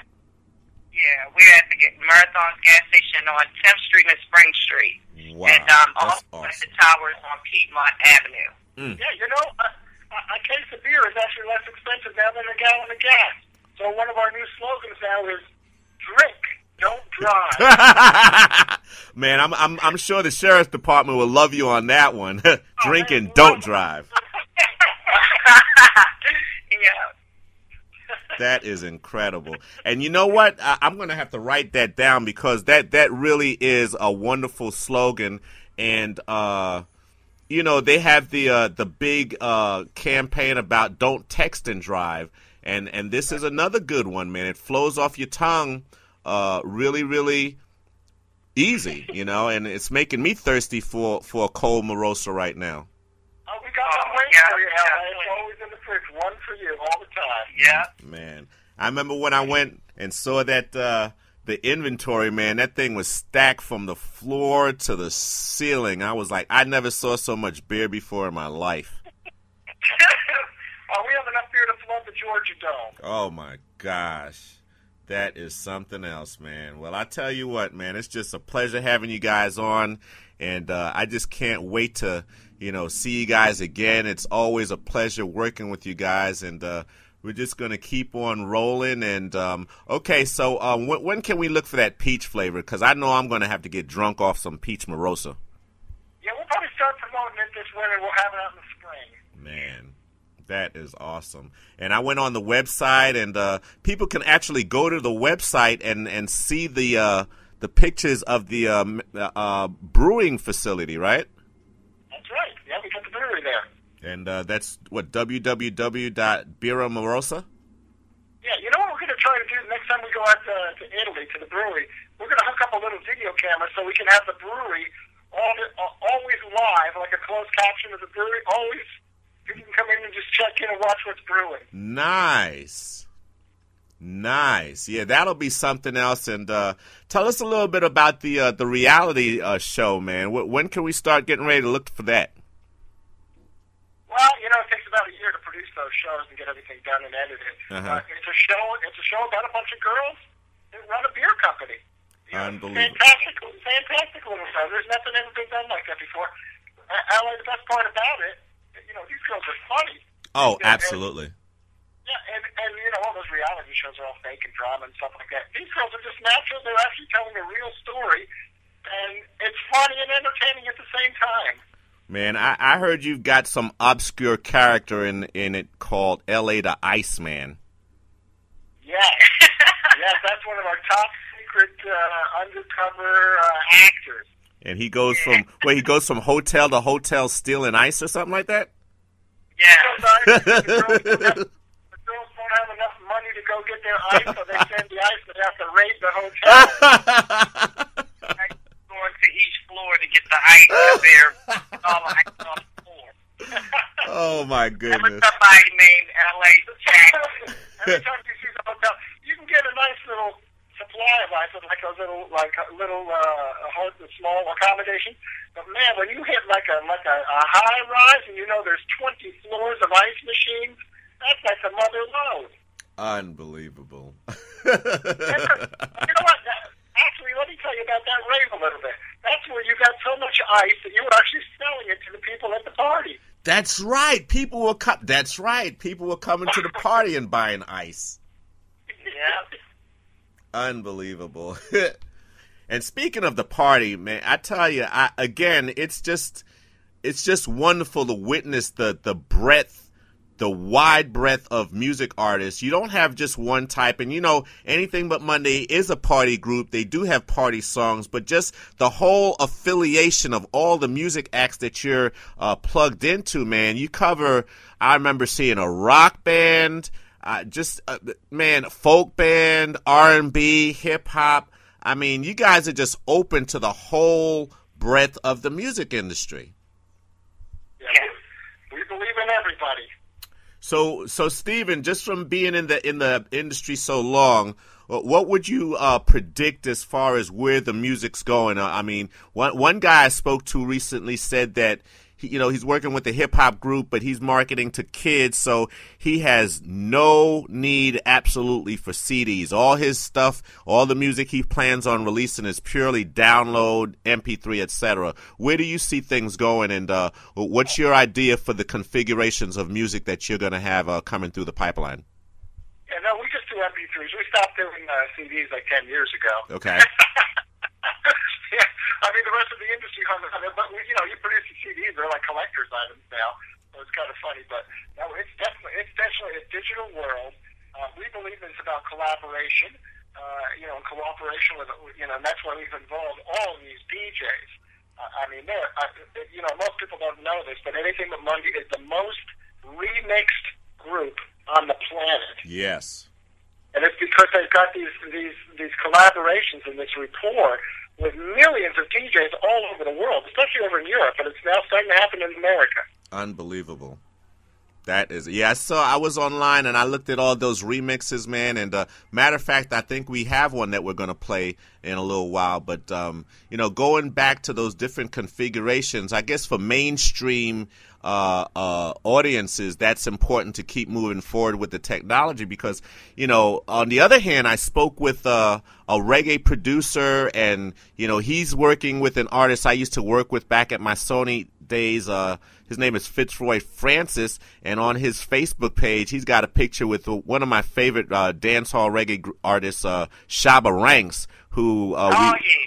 Yeah, we're at the Marathon gas station on 10th Street and Spring Street. Wow, and also awesome. at the towers on Piedmont Avenue. Yeah, you know, a case of beer is actually less expensive now than a gallon of gas. So one of our new slogans now is drink, don't drive. Man, I'm sure the sheriff's department will love you on that one. Drink and don't drive. Yeah. That is incredible. And you know what? I'm going to have to write that down because that really is a wonderful slogan. And, you know, they have the big campaign about don't text and drive. And this is another good one, man. It flows off your tongue really, really easy, you know, and it's making me thirsty for a cold Mirosa right now. Oh, we got some waiting for you, LA. It's always in the fridge. One for you all the time. Yeah. Man, I remember when I went and saw that the inventory, man, that thing was stacked from the floor to the ceiling. I was like, I never saw so much beer before in my life. We have enough beer to flood the Georgia Dome. Oh, my gosh. That is something else, man. Well, I tell you what, man, it's just a pleasure having you guys on, and I just can't wait to, you know, see you guys again. It's always a pleasure working with you guys, and we're just going to keep on rolling. And, okay, so when can we look for that peach flavor? Because I know I'm going to have to get drunk off some peach Mirosa. Yeah, we'll probably start promoting it this winter. We'll have it out in the spring. Man. That is awesome. And I went on the website, and people can actually go to the website and see the pictures of the brewing facility, right? That's right. Yeah, we got the brewery there. And that's, what, www.biramirosa? Yeah, you know what we're going to try to do next time we go out to Italy, to the brewery? We're going to hook up a little video camera so we can have the brewery always live, like a closed caption of the brewery, always. You can come in and just check in and watch what's brewing. Nice. Nice. Yeah, that'll be something else. And tell us a little bit about the reality show, man. When can we start getting ready to look for that? Well, it takes about a year to produce those shows and get everything done and edited. Uh-huh. It's a show about a bunch of girls that run a beer company. Unbelievable. Fantastic little show. There's nothing ever been done like that before. LA, the best part about it, these girls are funny. Oh, absolutely. And all those reality shows are all fake and drama and stuff like that. These girls are just natural. They're actually telling a real story, and it's funny and entertaining at the same time. Man, I heard you've got some obscure character in it called L.A. the Iceman. Yeah. Yes, that's one of our top secret undercover actors. And he goes from hotel to hotel stealing ice or something like that? Yeah. The girls don't have enough money to go get their ice, so they send the ice, but they have to raid the hotel. Going to each floor to get the ice because they're all ice on the floor. Oh, my goodness. There was somebody named L.A. Jackson. Every time you see the hotel, you can get a nice little supply of ice with like a small accommodation. But man, when you hit like a high rise and there's 20 floors of ice machines, that's like a mother load. Unbelievable. You know what? Actually, let me tell you about that rave a little bit. That's where you got so much ice that you were actually selling it to the people at the party. That's right. People were coming to the party and buying ice. Yeah. Unbelievable. And speaking of the party, man, I tell you, it's just wonderful to witness the wide breadth of music artists. You don't have just one type, and Anything But Monday is a party group. They do have party songs, but just the whole affiliation of all the music acts that you're plugged into, man. You cover, I remember seeing a rock band, folk band, R&B, hip hop. I mean, you guys are just open to the whole breadth of the music industry. Yeah. We believe in everybody. So Stephen, just from being in the industry so long, what would you predict as far as where the music's going? I mean, one guy I spoke to recently said that he's working with a hip hop group, but he's marketing to kids, so he has no need absolutely for CDs. All his stuff, all the music he plans on releasing is purely download, MP3, etc. Where do you see things going, and what's your idea for the configurations of music that you're going to have coming through the pipeline? Yeah, no, we just do MP3s. We stopped doing CDs like 10 years ago. Okay. Yeah, I mean, the rest of the industry hung on it, but you produce the CDs, they're like collector's items now, so it's kind of funny, but no, it's definitely a digital world. We believe it's about collaboration, and cooperation with, and that's why we've involved all of these DJs. I mean, most people don't know this, but Anything But Monday is the most remixed group on the planet. Yes. And it's because they've got these collaborations and this rapport with millions of DJs all over the world, especially over in Europe, and it's now starting to happen in America. Unbelievable. That is, yeah. So I was online and I looked at all those remixes, man. And matter of fact, I think we have one that we're going to play in a little while. But going back to those different configurations, I guess for mainstream audiences, that's important to keep moving forward with the technology because, on the other hand, I spoke with a reggae producer and, he's working with an artist I used to work with back at my Sony days. His name is Fitzroy Francis, and on his Facebook page, he's got a picture with one of my favorite dancehall reggae artists, Shabba Ranks, who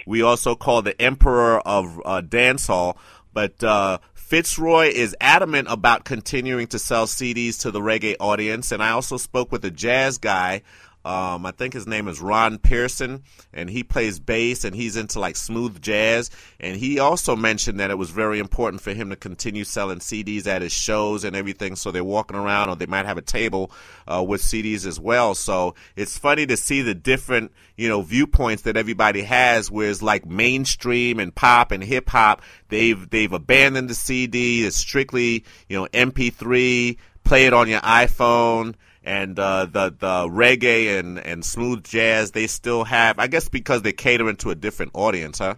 we also call the Emperor of Dancehall. But Fitzroy is adamant about continuing to sell CDs to the reggae audience, and I also spoke with a jazz guy. I think his name is Ron Pearson, and he plays bass, and he's into like smooth jazz. And he also mentioned that it was very important for him to continue selling CDs at his shows and everything. So they're walking around, or they might have a table with CDs as well. So it's funny to see the different, viewpoints that everybody has. Whereas like mainstream and pop and hip hop, they've abandoned the CD. It's strictly, MP3. Play it on your iPhone. and the reggae and smooth jazz, they still have, I guess because they're catering to a different audience, huh?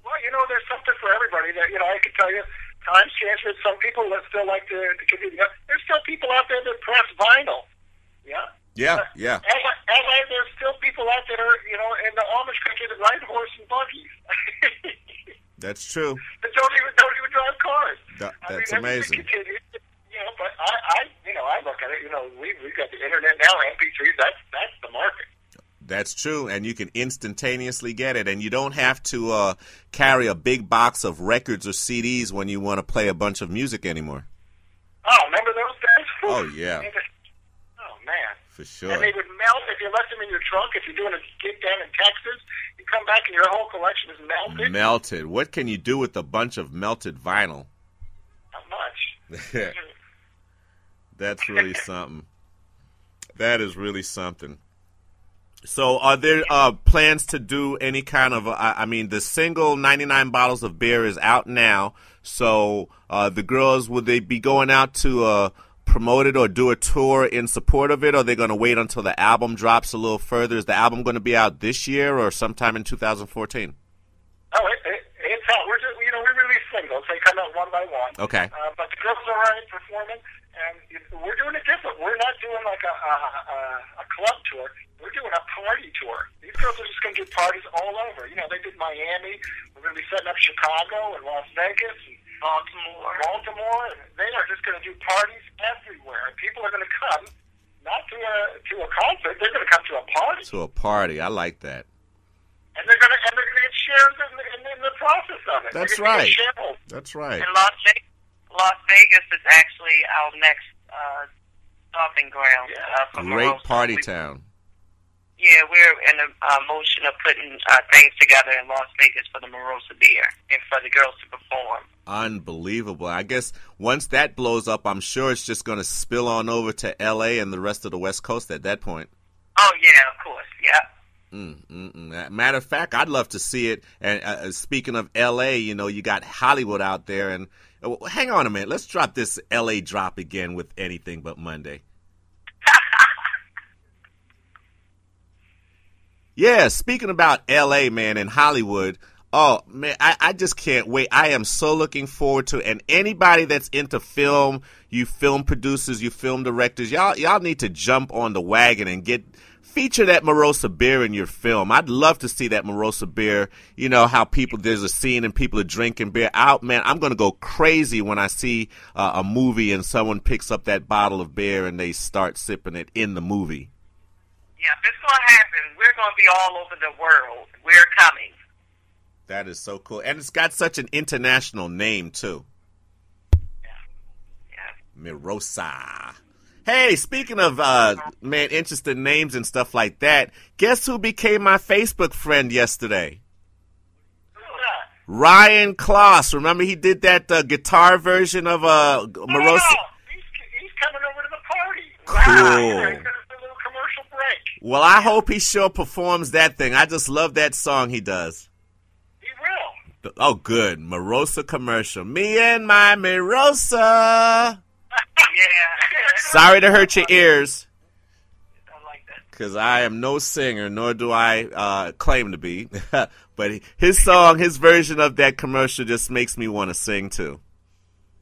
Well, there's something for everybody. That I can tell you, times change. There's some people that still like to continue. There's still people out there that press vinyl. Yeah. Yeah. LA, there's still people out there, in the Amish country that ride horse and buggies. That's true. That don't even drive cars. That's amazing. But I look at it. We've got the internet now, MP3s. That's the market. That's true, and you can instantaneously get it, and you don't have to carry a big box of records or CDs when you want to play a bunch of music anymore. Oh, remember those days? Oh, yeah. Oh, man. For sure. And they would melt if you left them in your trunk. If you're doing a gig down in Texas, you come back and your whole collection is melted. Melted. What can you do with a bunch of melted vinyl? Not much. That's really something. That is really something. So are there plans to do any kind of, the single 99 Bottles of Beer is out now, so the girls, would they be going out to promote it or do a tour in support of it, or are they going to wait until the album drops a little further? Is the album going to be out this year or sometime in 2014? Oh, it's out. We release singles. They come out one by one. Okay. But the girls are already performing, and we're doing it different. We're not doing like a club tour. We're doing a party tour. These girls are just going to do parties all over. They did Miami. We're going to be setting up Chicago and Las Vegas and Baltimore, and they are just going to do parties everywhere. And people are going to come, not to a concert. They're going to come to a party. To a party. I like that. And they're going to get shares in the process of it. That's right. That's right. And Las Vegas is actually our next stomping ground. For Great Mirosa. party town. Yeah, we're in the motion of putting things together in Las Vegas for the Mirosa beer and for the girls to perform. Unbelievable. I guess once that blows up, I'm sure it's just going to spill on over to L.A. and the rest of the West Coast at that point. Oh, yeah, of course, yeah. Matter of fact, I'd love to see it. And speaking of L.A., you got Hollywood out there. And hang on a minute. Let's drop this L.A. drop again with Anything But Monday. Yeah, speaking about L.A., man, and Hollywood, oh, man, I just can't wait. I am so looking forward to it. And anybody that's into film, you film producers, you film directors, y'all need to jump on the wagon and feature that Mirosa beer in your film. I'd love to see that Mirosa beer, how there's a scene and people are drinking beer. Man, I'm going to go crazy when I see a movie and someone picks up that bottle of beer and they start sipping it in the movie. Yeah, if it's going to happen, we're going to be all over the world. We're coming. That is so cool. And it's got such an international name, too. Yeah. Mirosa. Hey, speaking of, interesting names and stuff like that, guess who became my Facebook friend yesterday? Who's that? Ryan Kloss. Remember he did that guitar version of Mirosa? Oh, he's coming over to the party. Cool. Wow. Commercial break. Well, I hope he sure performs that thing. I just love that song he does. He will. Oh, good. Mirosa commercial. Me and my Mirosa. Yeah. Sorry to hurt your ears. I like that. Because I am no singer, nor do I claim to be. But his song, his version of that commercial just makes me want to sing, too.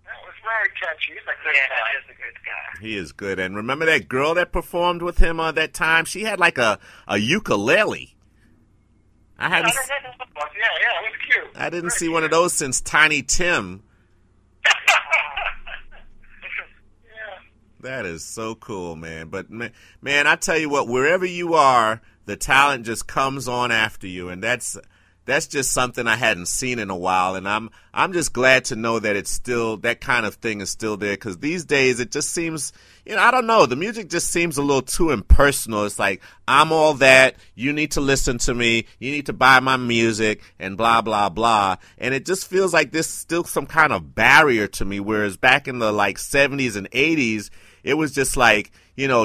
That was very catchy. He's a good guy. That is a good guy. He is good. And remember that girl that performed with him that time? She had like a ukulele. Yeah, it was cute. I didn't see one of those since Tiny Tim. That is so cool, man. But, man, I tell you what, wherever you are, the talent just comes on after you, and that's just something I hadn't seen in a while, and I'm just glad to know that it's still, that kind of thing is still there, because these days it just seems, I don't know, the music just seems a little too impersonal. It's like, I'm all that, you need to listen to me, you need to buy my music, and blah, blah, blah, and it just feels like there's still some kind of barrier to me, whereas back in the, 70s and 80s, it was just like,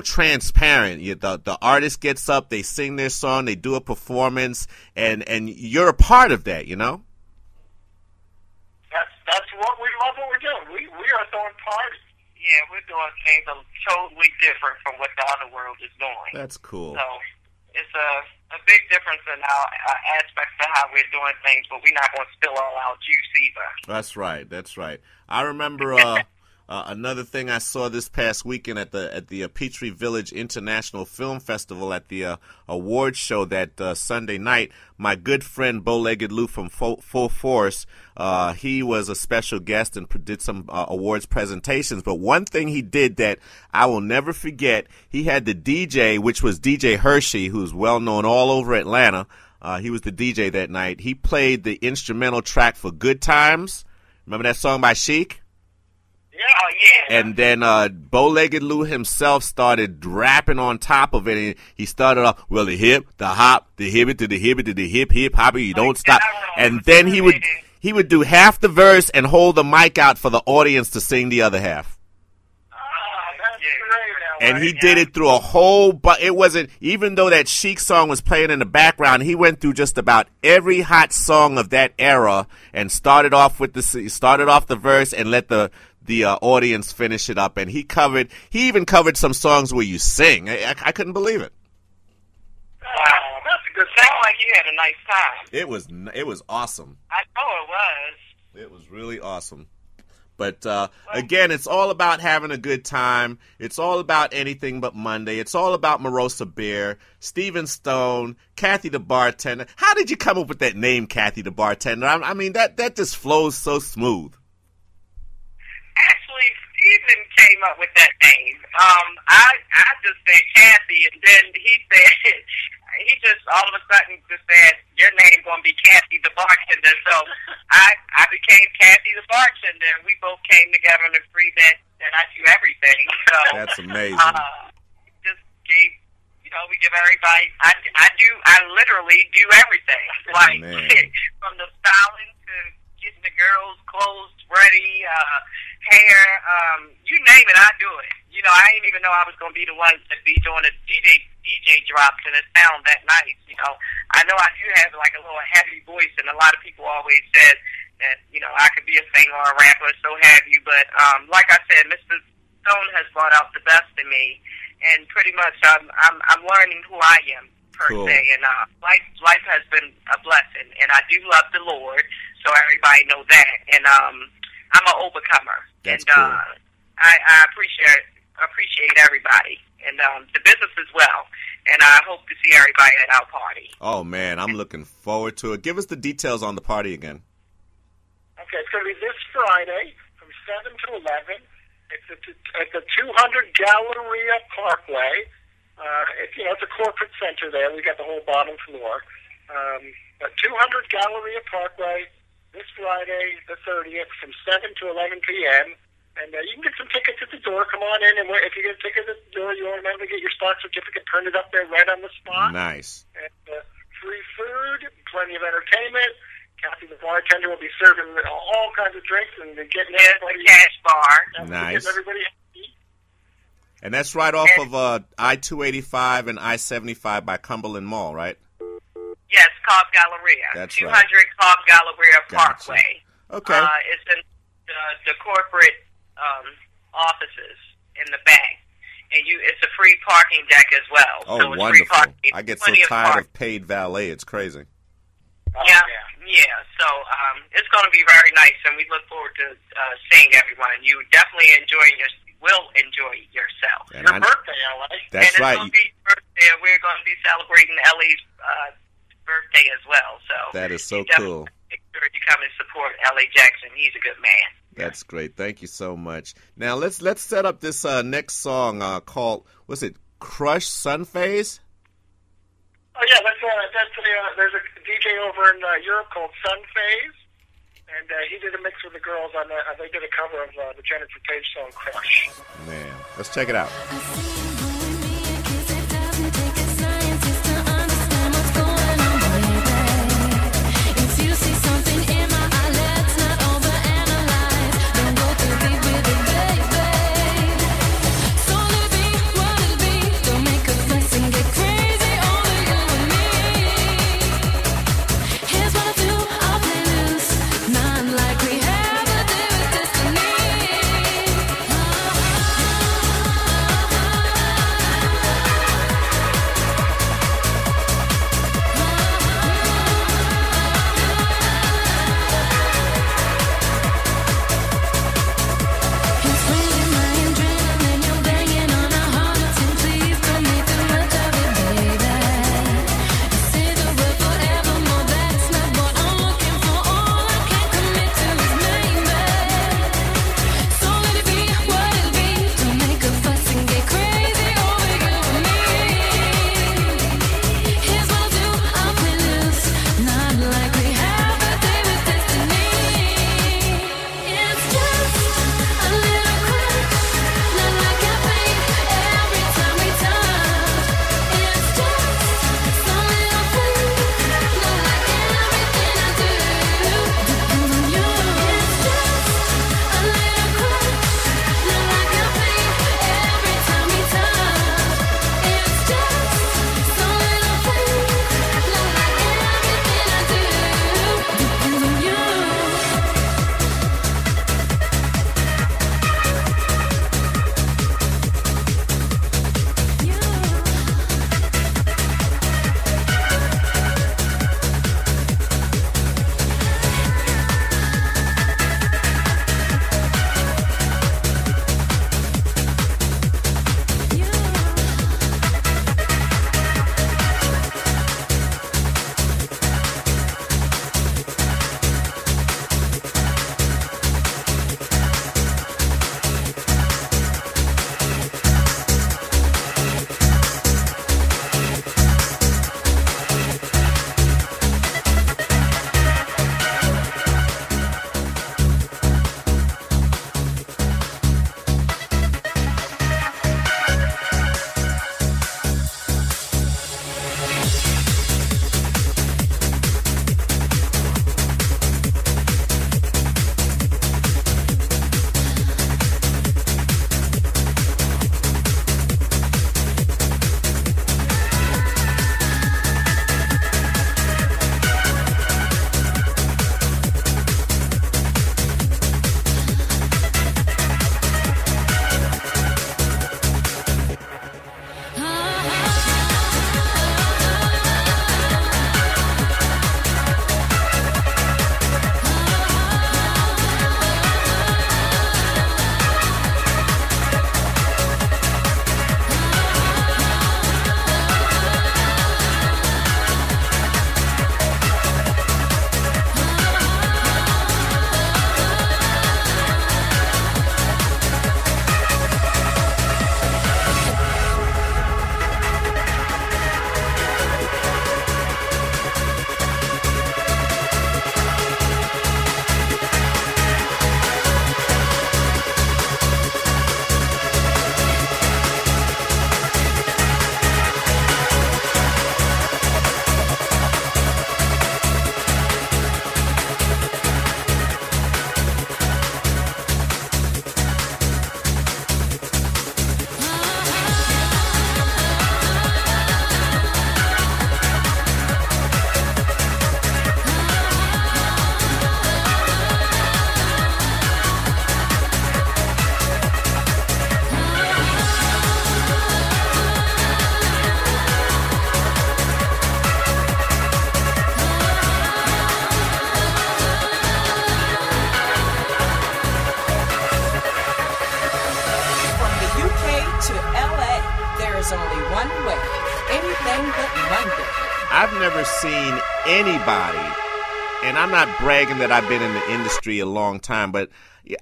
transparent. The artist gets up, they sing their song, they do a performance, and you're a part of that, That's what we love what we're doing. We are throwing parties. Yeah, we're doing things totally different from what the other world is doing. That's cool. So it's a big difference in our aspects of how we're doing things, but we're not going to spill all our juice either. That's right. That's right. I remember another thing I saw this past weekend at the Peachtree Village International Film Festival at the awards show that Sunday night. My good friend Bow-Legged Lou from Full Force, he was a special guest and did some awards presentations. But one thing he did that I will never forget, he had the DJ, which was DJ Hershey, who's well known all over Atlanta. He was the DJ that night. He played the instrumental track for Good Times. Remember that song by Chic? Yeah. And then Bow-Legged Lou himself started rapping on top of it. And he started off, well, the hip, the hop, the hip to the hip to the hip, hip, hoppy, you don't stop. And then he would do half the verse and hold the mic out for the audience to sing the other half. That's great. And he did it through a whole, but it wasn't, even though that Chic song was playing in the background, he went through just about every hot song of that era and started off the verse and let the audience finish it up. And he even covered some songs where you sing. I couldn't believe it. Wow, that's a good. Sound like you had a nice time. It was awesome. I know it was. It was really awesome. But again, it's all about having a good time. It's all about Anything But Monday. It's all about Mirosa Beer, Stephen Stone, Kathy the Bartender. How did you come up with that name, Kathy the Bartender? I mean, that just flows so smooth. Actually, Stephen came up with that name. I just said Kathy, and then he just all of a sudden just said, your name going to be Kathy the Bartender. So I became Kathy the Bartender, and we both came together and agreed that I do everything. So that's amazing. Just gave, we give everybody, I literally do everything. Like, from the styling to getting the girls' clothes ready, hair, you name it, I do it. I didn't even know I was going to be the one to be doing the DJ drops and it sound that nice. I know I do have like a little heavy voice, and a lot of people always said that, I could be a singer or a rapper, so have you. But like I said, Mr. Stone has brought out the best in me, and pretty much I'm learning who I am per se. And life has been a blessing, and I do love the Lord, so everybody know that. And I'm an overcomer. That's and cool. I appreciate everybody, and the business as well. And I hope to see everybody at our party. Oh, man, I'm looking forward to it. Give us the details on the party again. Okay, it's going to be this Friday from 7 to 11. It's at the 200 Galleria Parkway. It's a corporate center there. We got the whole bottom floor. But 200 Galleria Parkway this Friday, the 30th, from 7 to 11 p.m. And you can get some tickets at the door. Come on in, and if you get a ticket at the door, you'll remember to get your spot certificate printed up there right on the spot. Nice. And free food, plenty of entertainment. Kathy the Bartender will be serving all kinds of drinks and getting everybody. The cash bar. Nice. Getting everybody happy. And that's right off of I-285 and I-75 by Cumberland Mall, right? Yes, Cobb Galleria. That's 200 right. Cobb Galleria Gotcha. Parkway. Okay. It's in the corporate offices in the back. And it's a free parking deck as well. Oh, so it's wonderful. Free parking. I get so Plenty of tired parking. of paid valet. It's crazy. Yeah. So it's going to be very nice, and we look forward to seeing everyone. And you definitely will enjoy yourself. And Your birthday, LA. That's and right. It's going to be birthday. We're going to be celebrating Ellie's birthday as well. So That is so cool. Make sure you come and support Ellie Jackson. He's a good man. That's great. Thank you so much. Now let's set up this next song called, what's it, Crush Sunphase? Oh yeah, there's a DJ over in Europe called Sunphase, and he did a mix with the girls on they did a cover of the Jennifer Page song Crush. Man, let's check it out. there's only one way. Anything but Monday. I've never seen anybody, and I'm not bragging that I've been in the industry a long time, but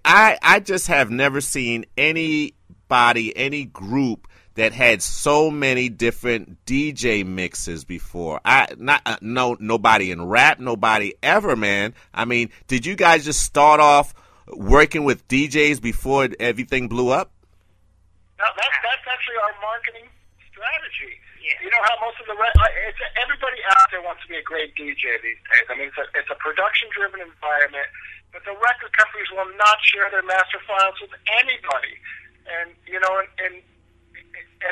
I just have never seen anybody, any group that had so many different DJ mixes before. Nobody in rap, nobody ever, man. I mean, did you guys just start off working with DJs before everything blew up? No, that's actually our marketing strategy. Yeah. You know how most of everybody out there wants to be a great DJ these days. I mean, it's a production-driven environment, but the record companies will not share their master files with anybody. And, you know, and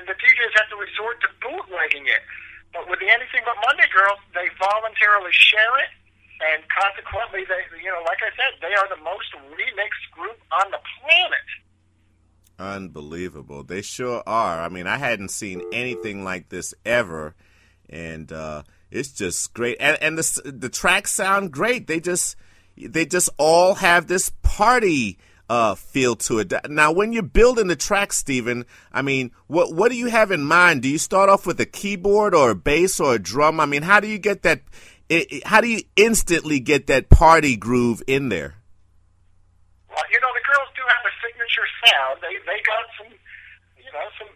the DJs have to resort to bootlegging it. But with the Anything But Monday Girls, they voluntarily share it, and consequently, they, you know, like I said, they are the most remixed group on the planet. Unbelievable. They sure are. I mean, I hadn't seen anything like this ever, and it's just great. And the tracks sound great. They just all have this party feel to it. Now, when you're building the track, Stephen, I mean, what do you have in mind? Do you start off with a keyboard or a bass or a drum? I mean, how do you get that? How do you instantly get that party groove in there? Well, you know, the girls do have a signature sound. They got some, you know, some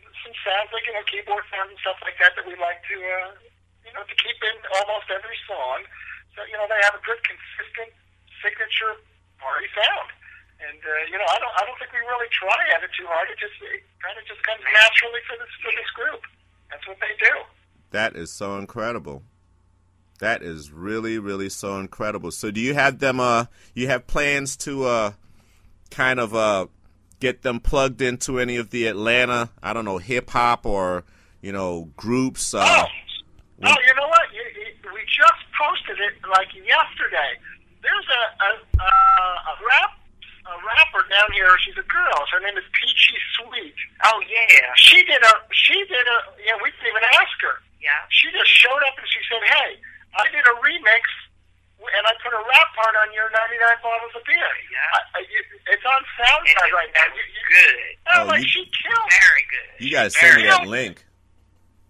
sounds like, you know, keyboard sounds and stuff like that we like to, you know, to keep in almost every song. So, you know, they have a good, consistent signature party sound. And you know, I don't think we really try at it too hard. It kind of just comes naturally for this group. That's what they do. That is so incredible. That is really, really so incredible. So, do you have them? You have plans to kind of get them plugged into any of the Atlanta, I don't know, hip hop or, you know, groups? You know what? We just posted it like yesterday. There's a rapper down here. She's a girl. Her name is Peachy Sweet. Oh yeah. She did a. Yeah, we didn't even ask her. Yeah. She just showed up and she said, "Hey, I did a remix and I put a rap part on your 99 bottles of beer." Yeah. It's on SoundCloud right now. Good. She killed. Very good. You guys send me that link.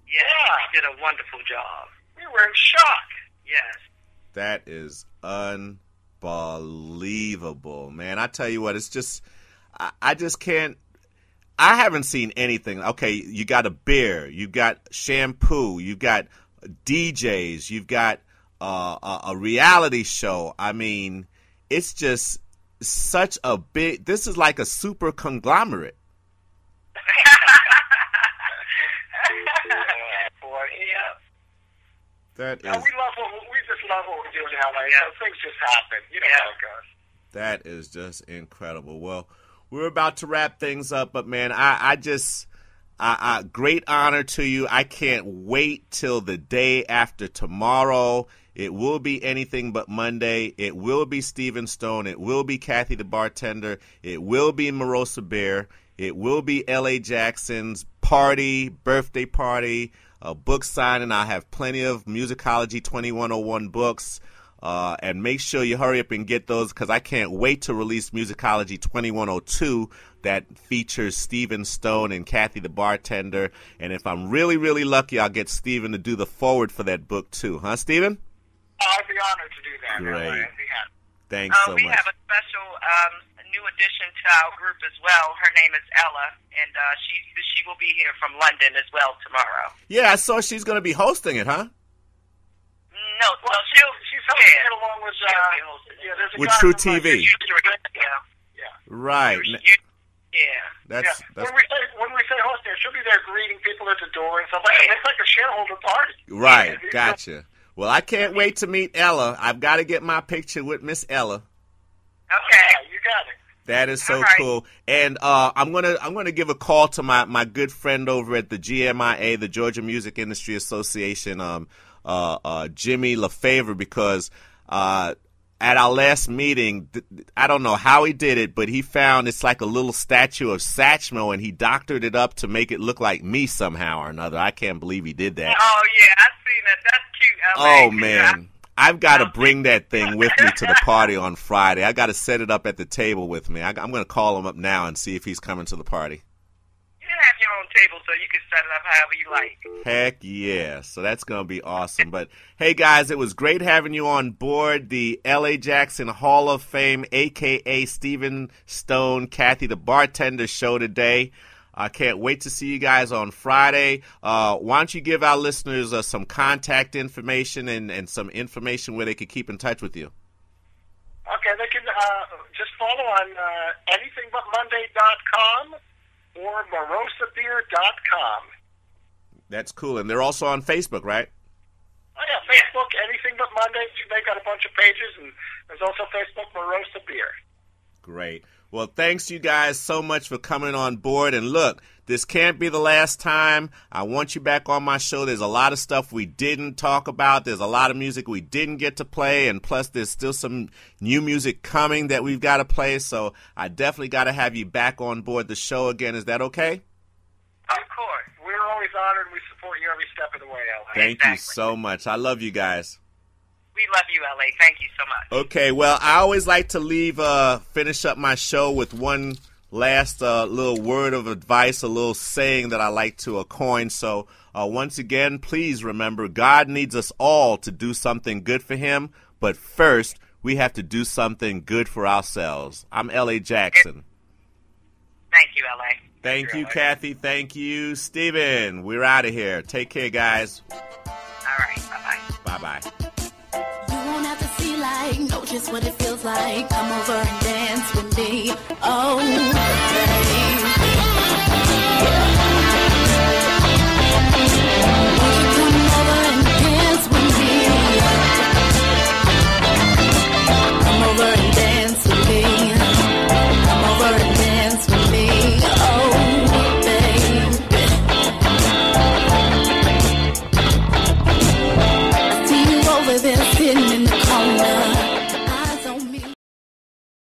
Yeah. She did a wonderful job. We were in shock. Yes. That is unbelievable, man. I tell you what, it's just, I just can't, I haven't seen anything. Okay, you got a beer, you've got shampoo, you've got DJs, you've got a reality show. I mean, it's just such a big, this is like a super conglomerate. That is, we just love what we do in LA. So things just happen. You know how it goes. That is just incredible. Well, we're about to wrap things up, but man, I just great honor to you. I can't wait till the day after tomorrow. It will be Anything But Monday. It will be Stephen Stone. It will be Kathy the Bartender. It will be Mirosa Bear. It will be L.A. Jackson's birthday party. A book signing. I have plenty of Musicology 2101 books. And make sure you hurry up and get those because I can't wait to release Musicology 2102 that features Stephen Stone and Kathy the Bartender. And if I'm really, really lucky, I'll get Stephen to do the forward for that book too. Huh, Stephen? I'd be honored to do that. Great. I'd be happy. Thanks so much. We have a special new addition to our group as well. Her name is Ella, and she will be here from London as well tomorrow. Yeah, I saw she's going to be hosting it, huh? No, well, she's hosting it along with there's a with guy True from, TV. Yeah. Right. That's when we say hosting, she'll be there greeting people at the door and stuff like that. It's like a shareholder party. Right. Gotcha. Well, I can't wait to meet Ella. I've got to get my picture with Miss Ella. Okay, you got it. That is so cool. And I'm gonna give a call to my good friend over at the GMIA, the Georgia Music Industry Association, Jimmy LaFavor, because at our last meeting, I don't know how he did it, but he found it's like a little statue of Satchmo, and he doctored it up to make it look like me somehow or another. I can't believe he did that. Oh, yeah, I've seen that. That's cute, LA. Oh, man. I've got to bring that thing with me to the party on Friday. I got to set it up at the table with me. I'm going to call him up now and see if he's coming to the party. You have your own table, so you can set it up however you like. Heck yeah. So that's going to be awesome. But, hey, guys, it was great having you on board the L.A. Jackson Hall of Fame, a.k.a. Stone Kathy the Bartender show today. I can't wait to see you guys on Friday. Why don't you give our listeners some contact information and some information where they can keep in touch with you? Okay, they can just follow on anythingbutmonday.com or mirosabeer.com. That's cool. And they're also on Facebook, right? Oh, yeah, Facebook, Anything But Monday. They've got a bunch of pages, and there's also Facebook, Mirosa Beer. Great. Well, thanks you guys so much for coming on board. And look, this can't be the last time. I want you back on my show. There's a lot of stuff we didn't talk about. There's a lot of music we didn't get to play. And plus, there's still some new music coming that we've got to play. So I definitely got to have you back on board the show again. Is that okay? Of course. We're always honored. We support you every step of the way, L.A. Thank you so much. I love you guys. We love you, L.A. Thank you so much. Okay, well, I always like to finish up my show with one last little word of advice, a little saying that I like to coin. So once again, please remember, God needs us all to do something good for him. But first, we have to do something good for ourselves. I'm L.A. Jackson. Thank you, L.A. Thank you, Kathy. Thank you, Steven. We're out of here. Take care, guys. All right. Bye-bye. Bye-bye. You won't have to see like, know just what it feels like. Come over and dance with me. Oh.